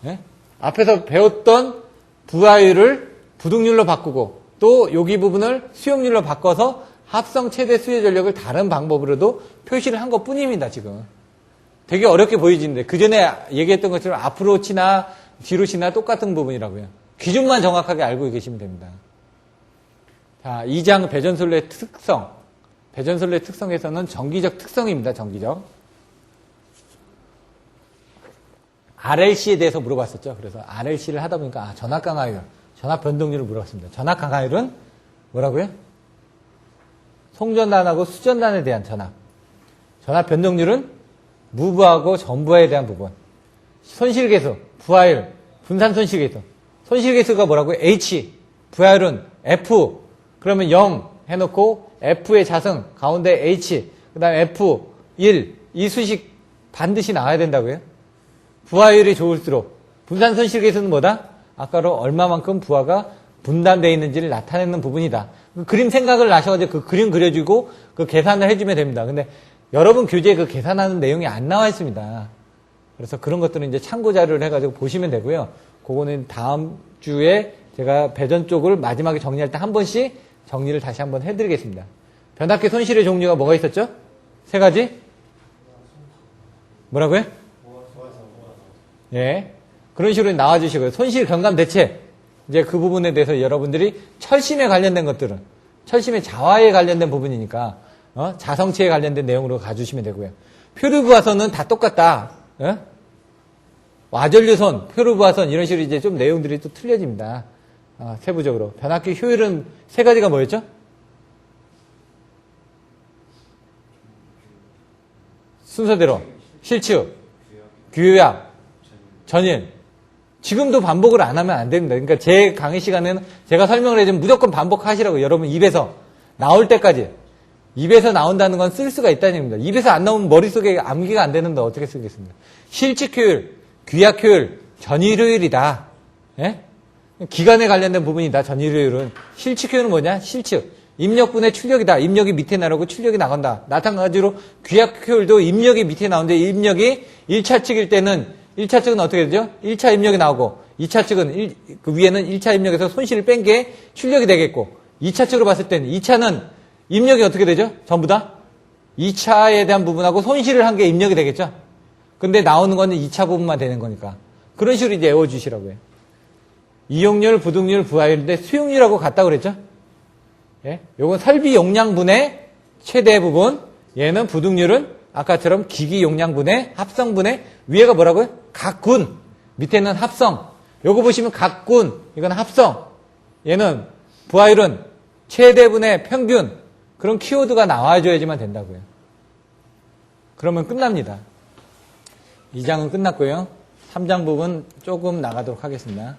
예? 앞에서 배웠던 부하율을 부등률로 바꾸고 또 여기 부분을 수용률로 바꿔서 합성 최대 수요 전력을 다른 방법으로도 표시를 한 것 뿐입니다, 지금. 되게 어렵게 보이지는데 그 전에 얘기했던 것처럼 앞으로 치나 뒤로 치나 똑같은 부분이라고요. 기준만 정확하게 알고 계시면 됩니다. 자, 2장 배전솔레 특성. 배전솔레 특성에서는 정기적 특성입니다. 정기적. RLC에 대해서 물어봤었죠. 그래서 RLC를 하다 보니까 전압 강하율, 전압 변동률을 물어봤습니다. 전압 강하율은 뭐라고요? 송전단하고 수전단에 대한 전압. 전압 변동률은 무부하고 전부하에 대한 부분. 손실계수, 부하율, 분산 손실계수. 손실계수가 뭐라고요? H. 부하율은 F. 그러면 0 해놓고 F의 자승, 가운데 H. 그 다음에 F, 1. 이 수식 반드시 나와야 된다고요? 부하율이 좋을수록. 분산 손실계수는 뭐다? 아까로 얼마만큼 부하가 분담되어 있는지를 나타내는 부분이다. 그 그림 생각을 나셔가지고 그 그림 그려주고 그 계산을 해주면 됩니다. 근데 여러분 교재에 그 계산하는 내용이 안 나와 있습니다. 그래서 그런 것들은 이제 참고 자료를 해가지고 보시면 되고요. 그거는 다음 주에 제가 배전 쪽을 마지막에 정리할 때 한 번씩 정리를 다시 한번 해드리겠습니다. 변압기 손실의 종류가 뭐가 있었죠? 세 가지? 뭐라고요? 예. 그런 식으로 나와주시고요. 손실 경감 대책. 이제 그 부분에 대해서 여러분들이 철심에 관련된 것들은, 철심의 자화에 관련된 부분이니까, 자성체에 관련된 내용으로 가주시면 되고요. 표류부하선은 다 똑같다. 와전류손, 표류부하선 이런 식으로 이제 좀 내용들이 또 틀려집니다. 세부적으로. 변압기 효율은 세 가지가 뭐였죠? 순서대로 실측, 규약, 전일. 지금도 반복을 안 하면 안 됩니다. 그러니까 제 강의 시간에는 제가 설명을 해주면 무조건 반복하시라고. 여러분 입에서 나올 때까지. 입에서 나온다는 건 쓸 수가 있다는 얘기입니다. 입에서 안 나오면 머릿속에 암기가 안 되는데 어떻게 쓰겠습니까? 실측 효율, 규약 효율, 전일 효율이다. 예? 기간에 관련된 부분이다. 전일 효율은. 실측 효율은 뭐냐? 실측. 입력분의 출력이다. 입력이 밑에 나오고 출력이 나간다. 마찬가지로 규약 효율도 입력이 밑에 나오는데 입력이 1차 측일 때는 1차 측은 어떻게 되죠? 1차 입력이 나오고 2차 측은 그 위에는 1차 입력에서 손실을 뺀 게 출력이 되겠고 2차 측으로 봤을 때는 2차는 입력이 어떻게 되죠? 전부 다 2차에 대한 부분하고 손실을 한 게 입력이 되겠죠? 근데 나오는 거는 2차 부분만 되는 거니까 그런 식으로 이제 외워주시라고 해요. 이용률, 부득률, 부하율인데 수용률하고 같다고 그랬죠? 예? 요건 설비 용량분의 최대 부분, 얘는 부득률은 아까처럼 기기 용량분의 합성분의 위에가 뭐라고요? 각군, 밑에는 합성. 요거 보시면 각군, 이건 합성. 얘는 부하율은 최대분의 평균. 그런 키워드가 나와줘야지만 된다고요. 그러면 끝납니다. 2장은 끝났고요. 3장 부분 조금 나가도록 하겠습니다.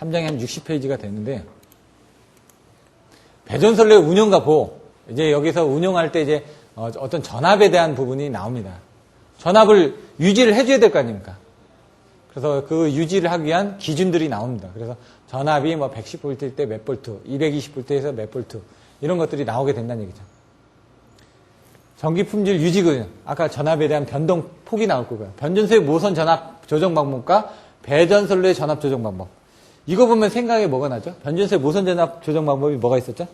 3장이 한 60페이지가 되는데 배전선로의 운영과 보호. 이제 여기서 운영할 때 이제 어떤 전압에 대한 부분이 나옵니다. 전압을 유지를 해줘야 될 거 아닙니까? 그래서 그 유지를 하기 위한 기준들이 나옵니다. 그래서 전압이 뭐 110V일 때 몇 볼트, 220V에서 몇 볼트 이런 것들이 나오게 된다는 얘기죠. 전기 품질 유지군, 아까 전압에 대한 변동 폭이 나올 거고요. 변전소의 모선 전압 조정 방법과 배전선로의 전압 조정 방법. 이거 보면 생각에 뭐가 나죠? 변전소의 모선 전압 조정 방법이 뭐가 있었죠?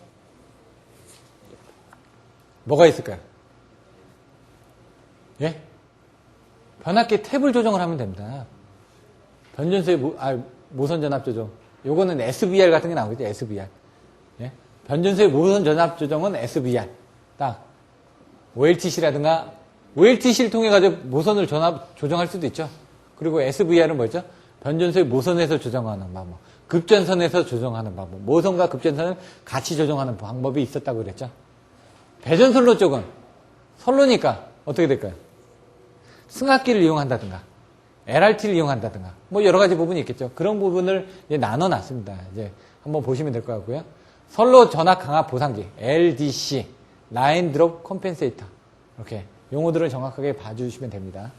뭐가 있을까요? 예? 변압기 탭을 조정을 하면 됩니다. 변전소의 모선 전압 조정. 요거는 SVR 같은 게 나오겠죠? SVR. 예? 변전소의 모선 전압 조정은 SVR. 딱. OLTC라든가, OLTC를 통해가지고 모선을 조정할 수도 있죠. 그리고 SVR은 뭐였죠? 변전소의 모선에서 조정하는 방법. 급전선에서 조정하는 방법. 모선과 급전선을 같이 조정하는 방법이 있었다고 그랬죠. 배전선로 쪽은 선로니까 어떻게 될까요? 승합기를 이용한다든가 LRT를 이용한다든가 뭐 여러 가지 부분이 있겠죠. 그런 부분을 이제 나눠놨습니다. 이제 한번 보시면 될 것 같고요. 선로 전압 강압 보상기 LDC 라인 드롭 컴펜세이터 이렇게 용어들을 정확하게 봐주시면 됩니다.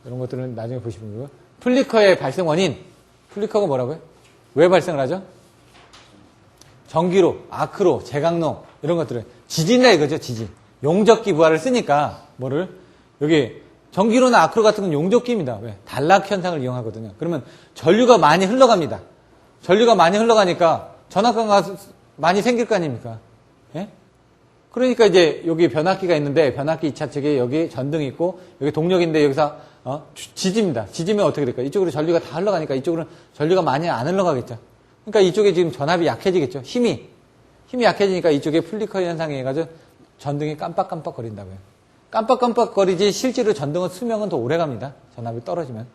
이런 것들은 나중에 보시면 되고요. 플리커의 발생 원인 플리커가 뭐라고요? 왜 발생을 하죠? 전기로, 아크로, 제강로 이런 것들은 지진이라 이거죠. 지진. 용접기 부하를 쓰니까 뭐를 여기 전기로나 아크로 같은 건 용접기입니다. 왜? 단락 현상을 이용하거든요. 그러면 전류가 많이 흘러갑니다. 전류가 많이 흘러가니까 전압가가 많이 생길 거 아닙니까? 예? 그러니까 이제 여기 변압기가 있는데 변압기 2차 측에 여기 전등이 있고 여기 동력인데 여기서 지집니다. 지지면 어떻게 될까요? 이쪽으로 전류가 다 흘러가니까 이쪽으로는 전류가 많이 안 흘러가겠죠. 그러니까 이쪽에 지금 전압이 약해지겠죠. 힘이 약해지니까 이쪽에 플리커 현상이 해가지고 전등이 깜빡깜빡 거린다고요. 깜빡깜빡 거리지 실제로 전등은 수명은 더 오래 갑니다. 전압이 떨어지면.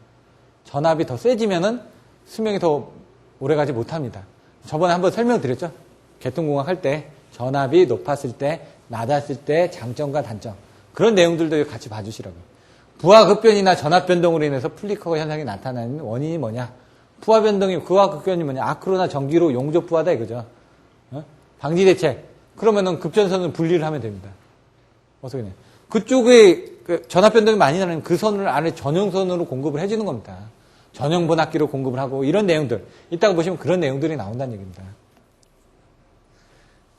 전압이 더 세지면은 수명이 더 오래 가지 못합니다. 저번에 한번 설명드렸죠. 개통공학 할 때 전압이 높았을 때, 낮았을 때 장점과 단점. 그런 내용들도 같이 봐주시라고요. 부하 급변이나 전압 변동으로 인해서 플리커 현상이 나타나는 원인이 뭐냐? 부하 변동이 부하 급변이 뭐냐? 아크로나 전기로 용접 부하다 이거죠. 방지 대책. 그러면은 급전선을 분리를 하면 됩니다. 어떻게 돼? 그쪽에 전압 변동이 많이 나는 그 선을 안에 전용선으로 공급을 해주는 겁니다. 전용 분압기로 공급을 하고 이런 내용들. 이따가 보시면 그런 내용들이 나온다는 얘기입니다.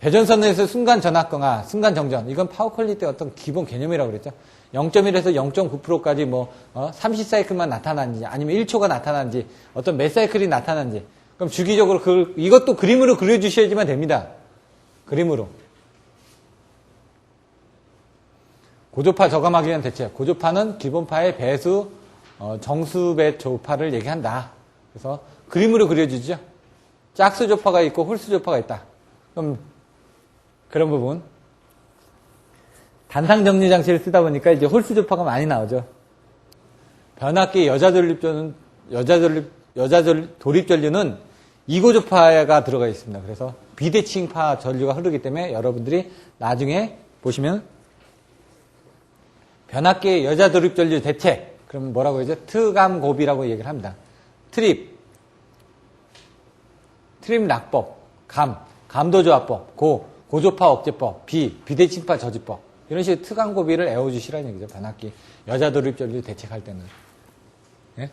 배전선에서 순간 전압 강화, 순간 정전. 이건 파워 퀄리티의 어떤 기본 개념이라고 그랬죠. 0.1에서 0.9%까지 30사이클만 나타나는지 아니면 1초가 나타나는지 어떤 몇 사이클이 나타나는지 그럼 주기적으로 이것도 그림으로 그려주셔야지만 됩니다. 그림으로. 고조파 저감하기 위한 대책. 고조파는 기본파의 배수, 정수배 조파를 얘기한다. 그래서 그림으로 그려주죠. 짝수 조파가 있고 홀수 조파가 있다. 그럼 그런 부분. 단상 정리 장치를 쓰다 보니까 이제 홀수 조파가 많이 나오죠. 변압기 여자 도립 전류는 2고 조파가 들어가 있습니다. 그래서 비대칭파 전류가 흐르기 때문에 여러분들이 나중에 보시면 변압기 여자 도립 전류 대책, 그러면 뭐라고 하죠? 트감고비라고 얘기를 합니다. 트립 낙법, 감도조합법, 고조파 억제법, 비대칭파 저지법, 이런 식으로 트감고비를 애워주시라는 얘기죠. 변압기 여자 도립 전류 대책할 때는. 예?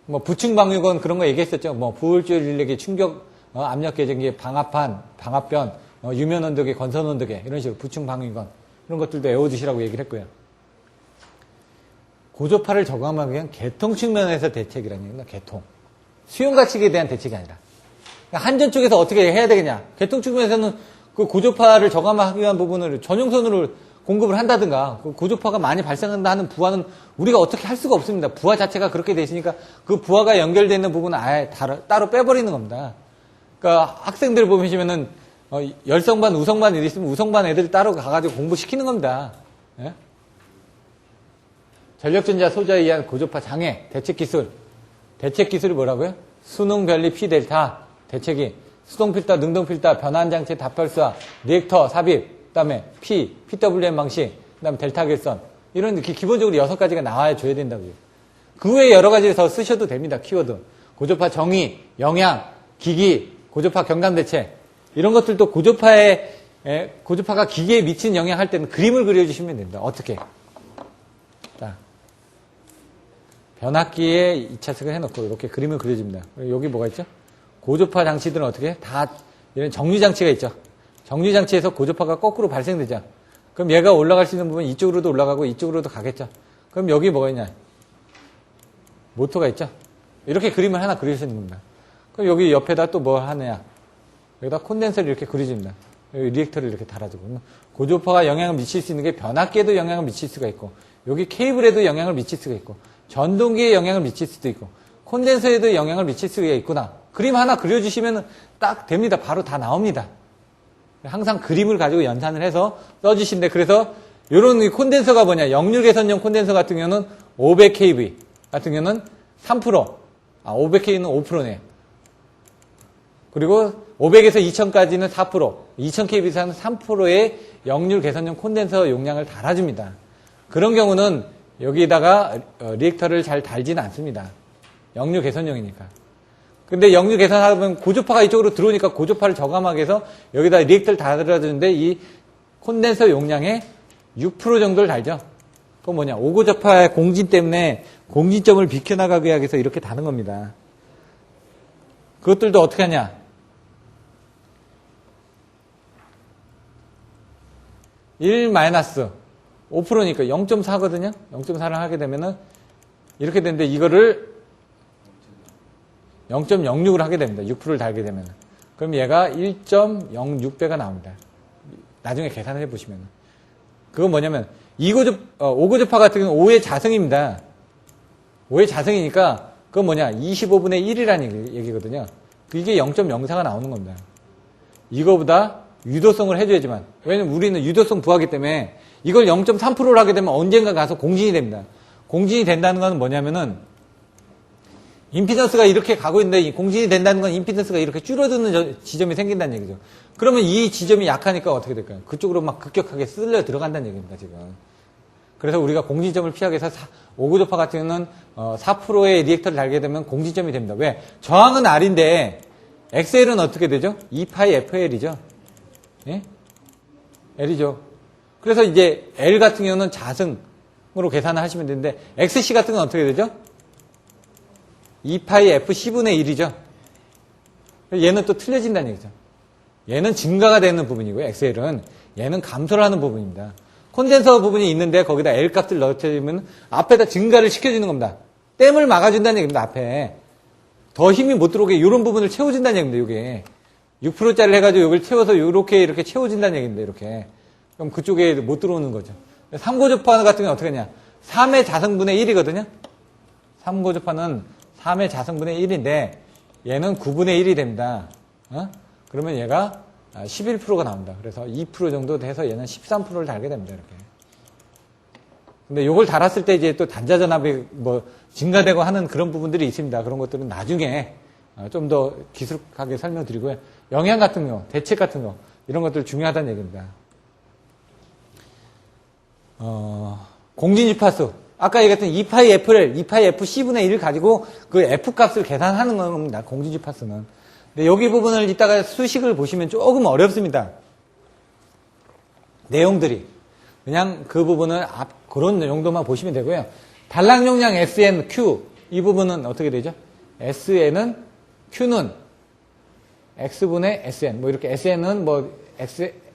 뭐 부충방유건 그런 거 얘기했었죠. 뭐 부울줄 일렉기 충격 압력 계정기 방압변 유면온도계 건선온도계 이런 식으로 부충방유건 이런 것들도 외워두시라고 얘기를 했고요. 고조파를 저감하기 위한 계통 측면에서 대책이라는 얘기입니다. 계통. 수용 가치에 대한 대책이 아니라. 그러니까 한전 쪽에서 어떻게 해야 되겠냐. 계통 측면에서는 그 고조파를 저감하기 위한 부분을 전용선으로 공급을 한다든가, 그 고조파가 많이 발생한다 하는 부하는 우리가 어떻게 할 수가 없습니다. 부하 자체가 그렇게 돼 있으니까 그 부하가 연결되어 있는 부분은 아예 따로 빼버리는 겁니다. 그러니까 학생들 보시면은 열성반, 우성반 애들 있으면 우성반 애들 따로 가가지고 공부시키는 겁니다. 예? 전력전자 소자에 의한 고조파 장애, 대책기술. 대책기술이 뭐라고요? 수능, 변리, 피, 델타, 대책이. 수동필터, 능동필터, 변환장치, 다펄수화, 리액터, 삽입, 그 다음에 PWM 방식, 그 다음에 델타 결선. 이런 기본적으로 6가지가 나와야 줘야 된다고요. 그 외에 여러 가지 더 쓰셔도 됩니다. 키워드. 고조파 정의, 영향, 기기, 고조파 경감 대책. 이런 것들도 고조파가 기기에 미치는 영향 할 때는 그림을 그려주시면 됩니다. 어떻게? 자, 변압기에 2차식을 해놓고 이렇게 그림을 그려줍니다. 여기 뭐가 있죠? 고조파 장치들은 어떻게? 다 이런 정류장치가 있죠. 정류장치에서 고조파가 거꾸로 발생되죠. 그럼 얘가 올라갈 수 있는 부분 이쪽으로도 올라가고 이쪽으로도 가겠죠. 그럼 여기 뭐가 있냐? 모터가 있죠. 이렇게 그림을 하나 그리시는 겁니다. 그럼 여기 옆에다 또 뭐 하느냐? 여기다 콘덴서를 이렇게 그려줍니다. 여기 리액터를 이렇게 달아주고. 고조파가 영향을 미칠 수 있는 게 변압기에도 영향을 미칠 수가 있고, 여기 케이블에도 영향을 미칠 수가 있고, 전동기에 영향을 미칠 수도 있고, 콘덴서에도 영향을 미칠 수가 있구나. 그림 하나 그려주시면 딱 됩니다. 바로 다 나옵니다. 항상 그림을 가지고 연산을 해서 써주시는데, 그래서 이런 콘덴서가 뭐냐? 역류 개선용 콘덴서 같은 경우는 500kV 같은 경우는 3%, 500kV는 5%네요. 그리고 500에서 2000까지는 4%, 2000kV 이상은 3%의 역류 개선용 콘덴서 용량을 달아줍니다. 그런 경우는 여기다가 리액터를 잘 달지는 않습니다. 역류 개선용이니까. 근데 역류 개선하면 고조파가 이쪽으로 들어오니까 고조파를 저감하게 해서 여기다 리액터를 달아주는데 이 콘덴서 용량의 6% 정도를 달죠. 그건 뭐냐? 오고조파의 공진 때문에 공진점을 비켜나가기 위해서 이렇게 다는 겁니다. 그것들도 어떻게 하냐? 5%니까 0.4거든요? 0.4를 하게 되면은 이렇게 되는데 이거를 0.06을 하게 됩니다. 6%를 달게 되면. 그럼 얘가 1.06배가 나옵니다. 나중에 계산을 해보시면. 그건 뭐냐면, 5고조파 같은 경우는 5의 자승입니다. 5의 자승이니까, 그건 뭐냐, 25분의 1이라는 얘기거든요. 이게 0.04가 나오는 겁니다. 이거보다 유도성을 해줘야지만. 왜냐면 우리는 유도성 부하기 때문에 이걸 0.3%를 하게 되면 언젠가 가서 공진이 됩니다. 공진이 된다는 건 뭐냐면은, 임피던스가 이렇게 가고 있는데 이 공진이 된다는 건 임피던스가 이렇게 줄어드는 지점이 생긴다는 얘기죠. 그러면 이 지점이 약하니까 어떻게 될까요? 그쪽으로 막 급격하게 쓸려 들어간다는 얘기입니다, 지금. 그래서 우리가 공진점을 피하기 위해서 5고조파 같은 경우는 4%의 리액터를 달게 되면 공진점이 됩니다. 왜? 저항은 R인데 XL은 어떻게 되죠? 2파이 FL이죠. 예? L이죠. 그래서 이제 L 같은 경우는 자승으로 계산을 하시면 되는데 XC 같은 건 어떻게 되죠? 2파이 FC분의 1이죠. 얘는 또 틀려진다는 얘기죠. 얘는 증가가 되는 부분이고요. XL은. 얘는 감소를 하는 부분입니다. 콘덴서 부분이 있는데 거기다 L 값을 넣어주면 앞에다 증가를 시켜주는 겁니다. 댐을 막아준다는 얘기입니다. 앞에. 더 힘이 못 들어오게 이런 부분을 채워준다는 얘기입니다. 이게 6%짜리를 해가지고 이걸 채워서 이렇게 채워진다는 얘기입니다. 이렇게. 그럼 그쪽에 못 들어오는 거죠. 3고조파 같은 경우는 어떻게 하냐. 3의 자승분의 1이거든요. 3고조파는 3의 자승분의 1인데 얘는 9분의 1이 됩니다. 그러면 얘가 11%가 나옵니다. 그래서 2% 정도 돼서 얘는 13%를 달게 됩니다. 이렇게. 근데 요걸 달았을 때 이제 또 단자전압이 뭐 증가되고 하는 그런 부분들이 있습니다. 그런 것들은 나중에 좀 더 기술하게 설명드리고요. 영양 같은 거, 대책 같은 거, 이런 것들 중요하다는 얘기입니다. 공진주파수. 아까 얘기했던 2파이 F를 2파이 F C분의 1 가지고 그 F 값을 계산하는 겁니다. 공진주파수는. 근데 여기 부분을 이따가 수식을 보시면 조금 어렵습니다. 내용들이. 그냥 그 부분을 그런 용도만 보시면 되고요. 단락 용량 SN, Q. 이 부분은 어떻게 되죠? SN은, Q는 X분의 SN. 뭐 이렇게 SN은 뭐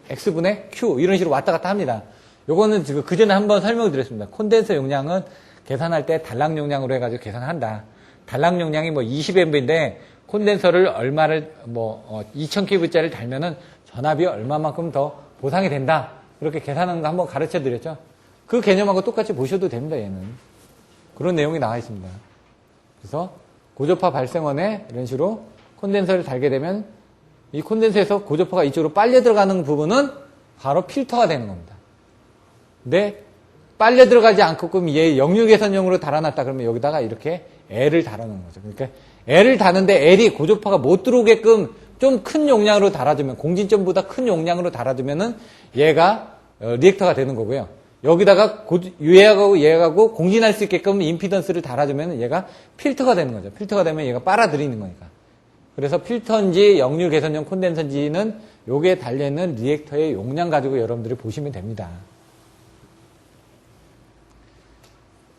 X분의 Q. 이런 식으로 왔다 갔다 합니다. 요거는 지금 그 전에 한번 설명을 드렸습니다. 콘덴서 용량은 계산할 때 단락 용량으로 해가지고 계산한다. 단락 용량이 뭐 20M인데 콘덴서를 얼마를 2000kV짜리를 달면은 전압이 얼마만큼 더 보상이 된다. 그렇게 계산하는 거 한번 가르쳐 드렸죠. 그 개념하고 똑같이 보셔도 됩니다. 얘는. 그런 내용이 나와 있습니다. 그래서 고저파 발생원에 이런 식으로 콘덴서를 달게 되면 이 콘덴서에서 고저파가 이쪽으로 빨려 들어가는 부분은 바로 필터가 되는 겁니다. 근데 빨려 들어가지 않고 그럼 얘 역류개선용으로 달아놨다 그러면 여기다가 이렇게 L을 달아놓은 거죠. 그러니까 L을 다는데 L이 고저파가 못 들어오게끔 좀 큰 용량으로 달아주면 공진점보다 큰 용량으로 달아주면은 얘가 리액터가 되는 거고요. 여기다가 얘하고 공진할 수 있게끔 임피던스를 달아주면 얘가 필터가 되는 거죠. 필터가 되면 얘가 빨아들이는 거니까. 그래서 필터인지 역류 개선용 콘덴서인지는 요게 달려있는 리액터의 용량 가지고 여러분들이 보시면 됩니다.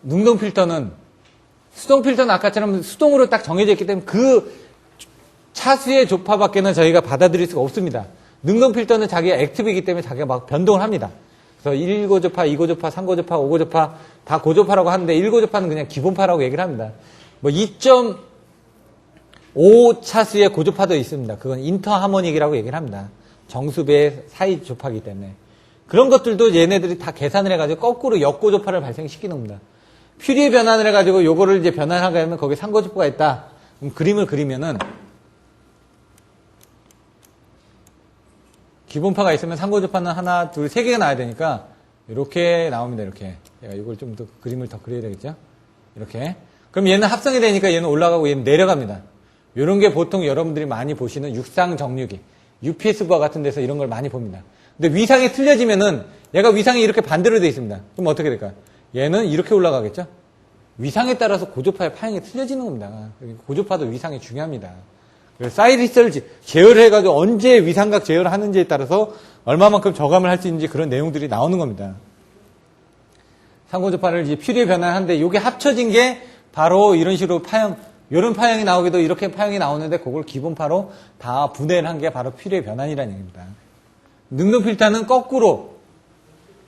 능동 필터는 수동 필터는 아까처럼 수동으로 딱 정해져 있기 때문에 그 차수의 조파밖에는 저희가 받아들일 수가 없습니다. 능동 필터는 자기가 액티브이기 때문에 자기가 막 변동을 합니다. 그래서 1고조파, 2고조파, 3고조파, 5고조파 다 고조파라고 하는데 1고조파는 그냥 기본파라고 얘기를 합니다. 뭐 2.5 차수의 고조파도 있습니다. 그건 인터하모닉이라고 얘기를 합니다. 정수배 사이 조파이기 때문에. 그런 것들도 얘네들이 다 계산을 해가지고 거꾸로 역고조파를 발생시키는 겁니다. 퓨리에 변환을 해가지고 요거를 이제 변환하게 하면 거기에 상고조파가 있다. 그럼 그림을 그리면은 기본파가 있으면 상고조파는 하나, 둘, 세 개가 나와야 되니까 이렇게 나옵니다. 이렇게. 제가 이걸 좀 더 그림을 더 그려야 되겠죠? 이렇게. 그럼 얘는 합성이 되니까 얘는 올라가고 얘는 내려갑니다. 이런 게 보통 여러분들이 많이 보시는 육상 정류기, UPS부하 같은 데서 이런 걸 많이 봅니다. 근데 위상이 틀려지면은 얘가 위상이 이렇게 반대로 되어 있습니다. 그럼 어떻게 될까요? 얘는 이렇게 올라가겠죠? 위상에 따라서 고조파의 파형이 틀려지는 겁니다. 고조파도 위상이 중요합니다. 사이리스를 제어를 해가지고 언제 위상각 제어를 하는지에 따라서 얼마만큼 저감을 할 수 있는지 그런 내용들이 나오는 겁니다. 상고조파를 이제 퓨리에 변환하는데 이게 합쳐진 게 바로 이런 식으로 파형, 이런 파형이 나오기도 이렇게 파형이 나오는데 그걸 기본파로 다 분해를 한 게 바로 퓨리의 변환이라는 얘기입니다. 능동 필터는 거꾸로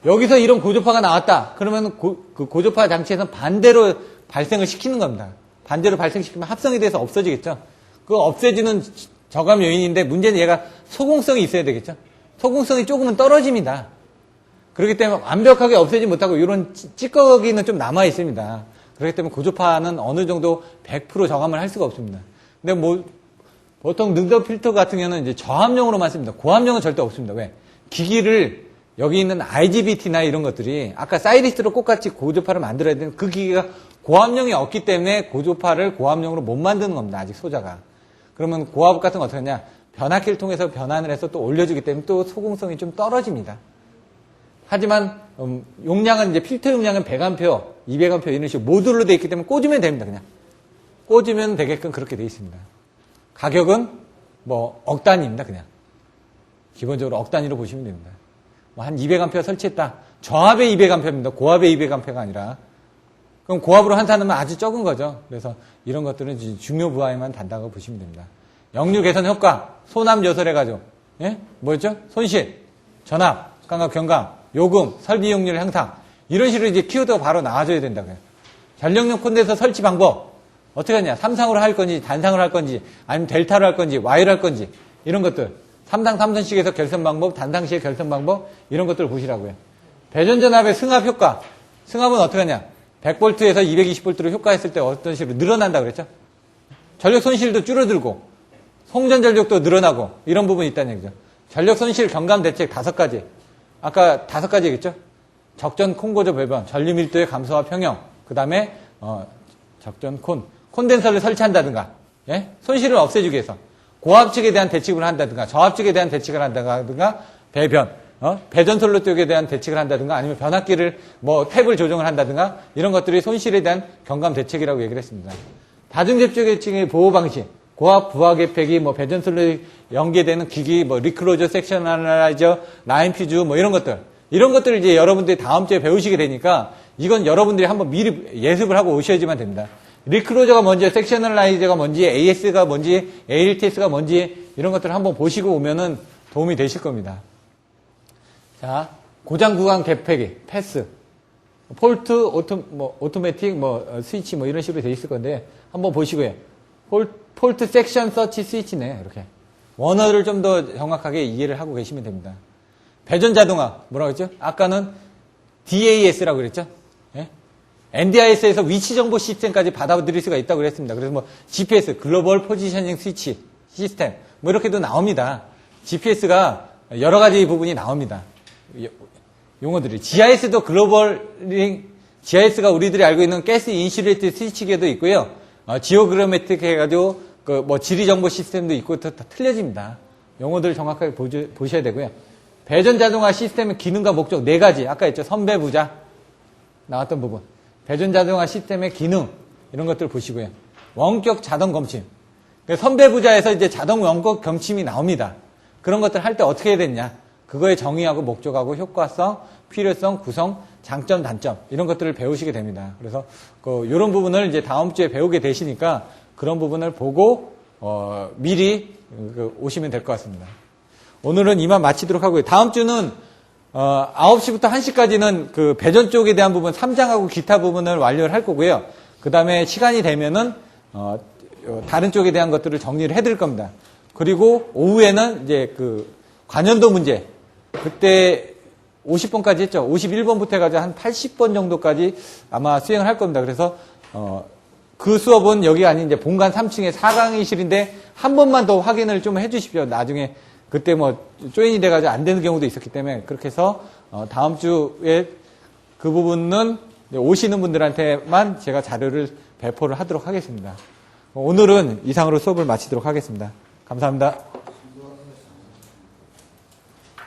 여기서 이런 고조파가 나왔다. 그러면 그 고조파 장치에서 반대로 발생을 시키는 겁니다. 반대로 발생시키면 합성이 돼서 없어지겠죠. 그 없애지는 저감 요인인데 문제는 얘가 소공성이 있어야 되겠죠. 소공성이 조금은 떨어집니다. 그렇기 때문에 완벽하게 없애지 못하고 이런 찌꺼기는 좀 남아 있습니다. 그렇기 때문에 고조파는 어느 정도 100% 저감을 할 수가 없습니다. 근데 뭐 보통 능동 필터 같은 경우는 이제 저함용으로만 씁니다. 고함용은 절대 없습니다. 왜? 기기를 여기 있는 IGBT나 이런 것들이 아까 사이리스로 똑같이 고조파를 만들어야 되는 그 기기가 고함용이 없기 때문에 고조파를 고함용으로 못 만드는 겁니다. 아직 소자가. 그러면 고압 같은 거 어떻게 하냐? 변압기를 통해서 변환을 해서 또 올려주기 때문에 또 소공성이 좀 떨어집니다. 하지만 용량은 이제 필터 용량은 100A, 200A 이런 식으로 모듈로 되어 있기 때문에 꽂으면 됩니다. 그냥 꽂으면 되게끔 그렇게 되어 있습니다. 가격은 뭐 억 단위입니다. 그냥 기본적으로 억 단위로 보시면 됩니다. 뭐 한 200A 설치했다. 저압의 200A입니다. 고압의 200A가 아니라. 그럼 고압으로 한탄하면 아주 적은 거죠. 그래서 이런 것들은 중요 부하에만 단다고 보시면 됩니다. 역류 개선 효과, 소남 요소래가지고, 예? 뭐였죠? 손실, 전압, 감각, 경감, 요금, 설비 이용률 향상. 이런 식으로 이제 키워드가 바로 나와줘야 된다고요. 전력용 콘덴서 설치 방법. 어떻게 하냐? 삼상으로 할 건지, 단상으로 할 건지, 아니면 델타로 할 건지, Y로 할 건지. 이런 것들. 삼선식에서 결선 방법, 단상식의 결선 방법. 이런 것들을 보시라고요. 배전전압의 승합 효과. 승합은 어떻게 하냐? 100V에서 220V로 효과했을 때 어떤 식으로 늘어난다 그랬죠? 전력 손실도 줄어들고, 송전 전력도 늘어나고, 이런 부분이 있다는 얘기죠. 전력 손실 경감 대책 5가지. 아까 5가지겠죠? 적전 콘고조 배분, 전류 밀도의 감소와 평형, 그 다음에 적전 콘덴서를 설치한다든가, 예? 손실을 없애주기 위해서 고압측에 대한 대책을 한다든가, 저압측에 대한 대책을 한다든가, 배변, 배전솔로 쪽에 대한 대책을 한다든가, 아니면 변압기를 탭을 조정을 한다든가, 이런 것들이 손실에 대한 경감 대책이라고 얘기를 했습니다. 다중접촉의 보호 방식, 고압 부하 개폐기, 배전솔로 연계되는 기기, 리클로저, 섹션 애널라이저, 라인 퓨즈, 이런 것들을 이제 여러분들이 다음 주에 배우시게 되니까, 이건 여러분들이 한번 미리 예습을 하고 오셔야지만 됩니다. 리클로저가 뭔지, 섹션 애널라이저가 뭔지, AS가 뭔지, ALTS가 뭔지, 이런 것들을 한번 보시고 오면은 도움이 되실 겁니다. 자, 고장 구간 개폐기, 패스, 폴트, 오토매틱, 스위치, 이런 식으로 되어 있을 건데, 한번 보시고요. 폴트 섹션 서치 스위치네, 이렇게. 원어를 좀 더 정확하게 이해를 하고 계시면 됩니다. 배전 자동화, 뭐라고 했죠? 아까는 DAS라고 그랬죠? 예? NDIS에서 위치 정보 시스템까지 받아들일 수가 있다고 그랬습니다. 그래서 GPS, 글로벌 포지셔닝 스위치 시스템, 이렇게도 나옵니다. GPS가 여러 가지 부분이 나옵니다. 용어들이. GIS도 GIS가 우리들이 알고 있는 가스 인슐레이트 스위치계도 있고요. 지오그래매틱 해가지고, 지리 정보 시스템도 있고, 다 틀려집니다. 용어들 정확하게 보셔야 되고요. 배전 자동화 시스템의 기능과 목적 4가지. 아까 했죠. 선배부자. 나왔던 부분. 배전 자동화 시스템의 기능. 이런 것들 보시고요. 원격 자동 검침. 선배부자에서 이제 자동 원격 검침이 나옵니다. 그런 것들 할 때 어떻게 해야 되냐. 그거의 정의하고 목적하고 효과성, 필요성, 구성, 장점, 단점 이런 것들을 배우시게 됩니다. 그래서 이런 부분을 이제 다음 주에 배우게 되시니까 그런 부분을 보고 미리 오시면 될 것 같습니다. 오늘은 이만 마치도록 하고요. 다음 주는 9시부터 1시까지는 그 배전 쪽에 대한 부분 3장하고 기타 부분을 완료를 할 거고요. 그 다음에 시간이 되면은 다른 쪽에 대한 것들을 정리를 해드릴 겁니다. 그리고 오후에는 이제 그 관연도 문제 그때 50번까지 했죠. 51번부터 해가지고 한 80번 정도까지 아마 수행을 할 겁니다. 그래서 그 수업은 여기 아닌 이제 본관 3층에 4강의실인데 한 번만 더 확인을 좀 해주십시오. 나중에 그때 조인이 돼가지고 안 되는 경우도 있었기 때문에 그렇게 해서 다음 주에 그 부분은 오시는 분들한테만 제가 자료를 배포를 하도록 하겠습니다. 오늘은 이상으로 수업을 마치도록 하겠습니다. 감사합니다.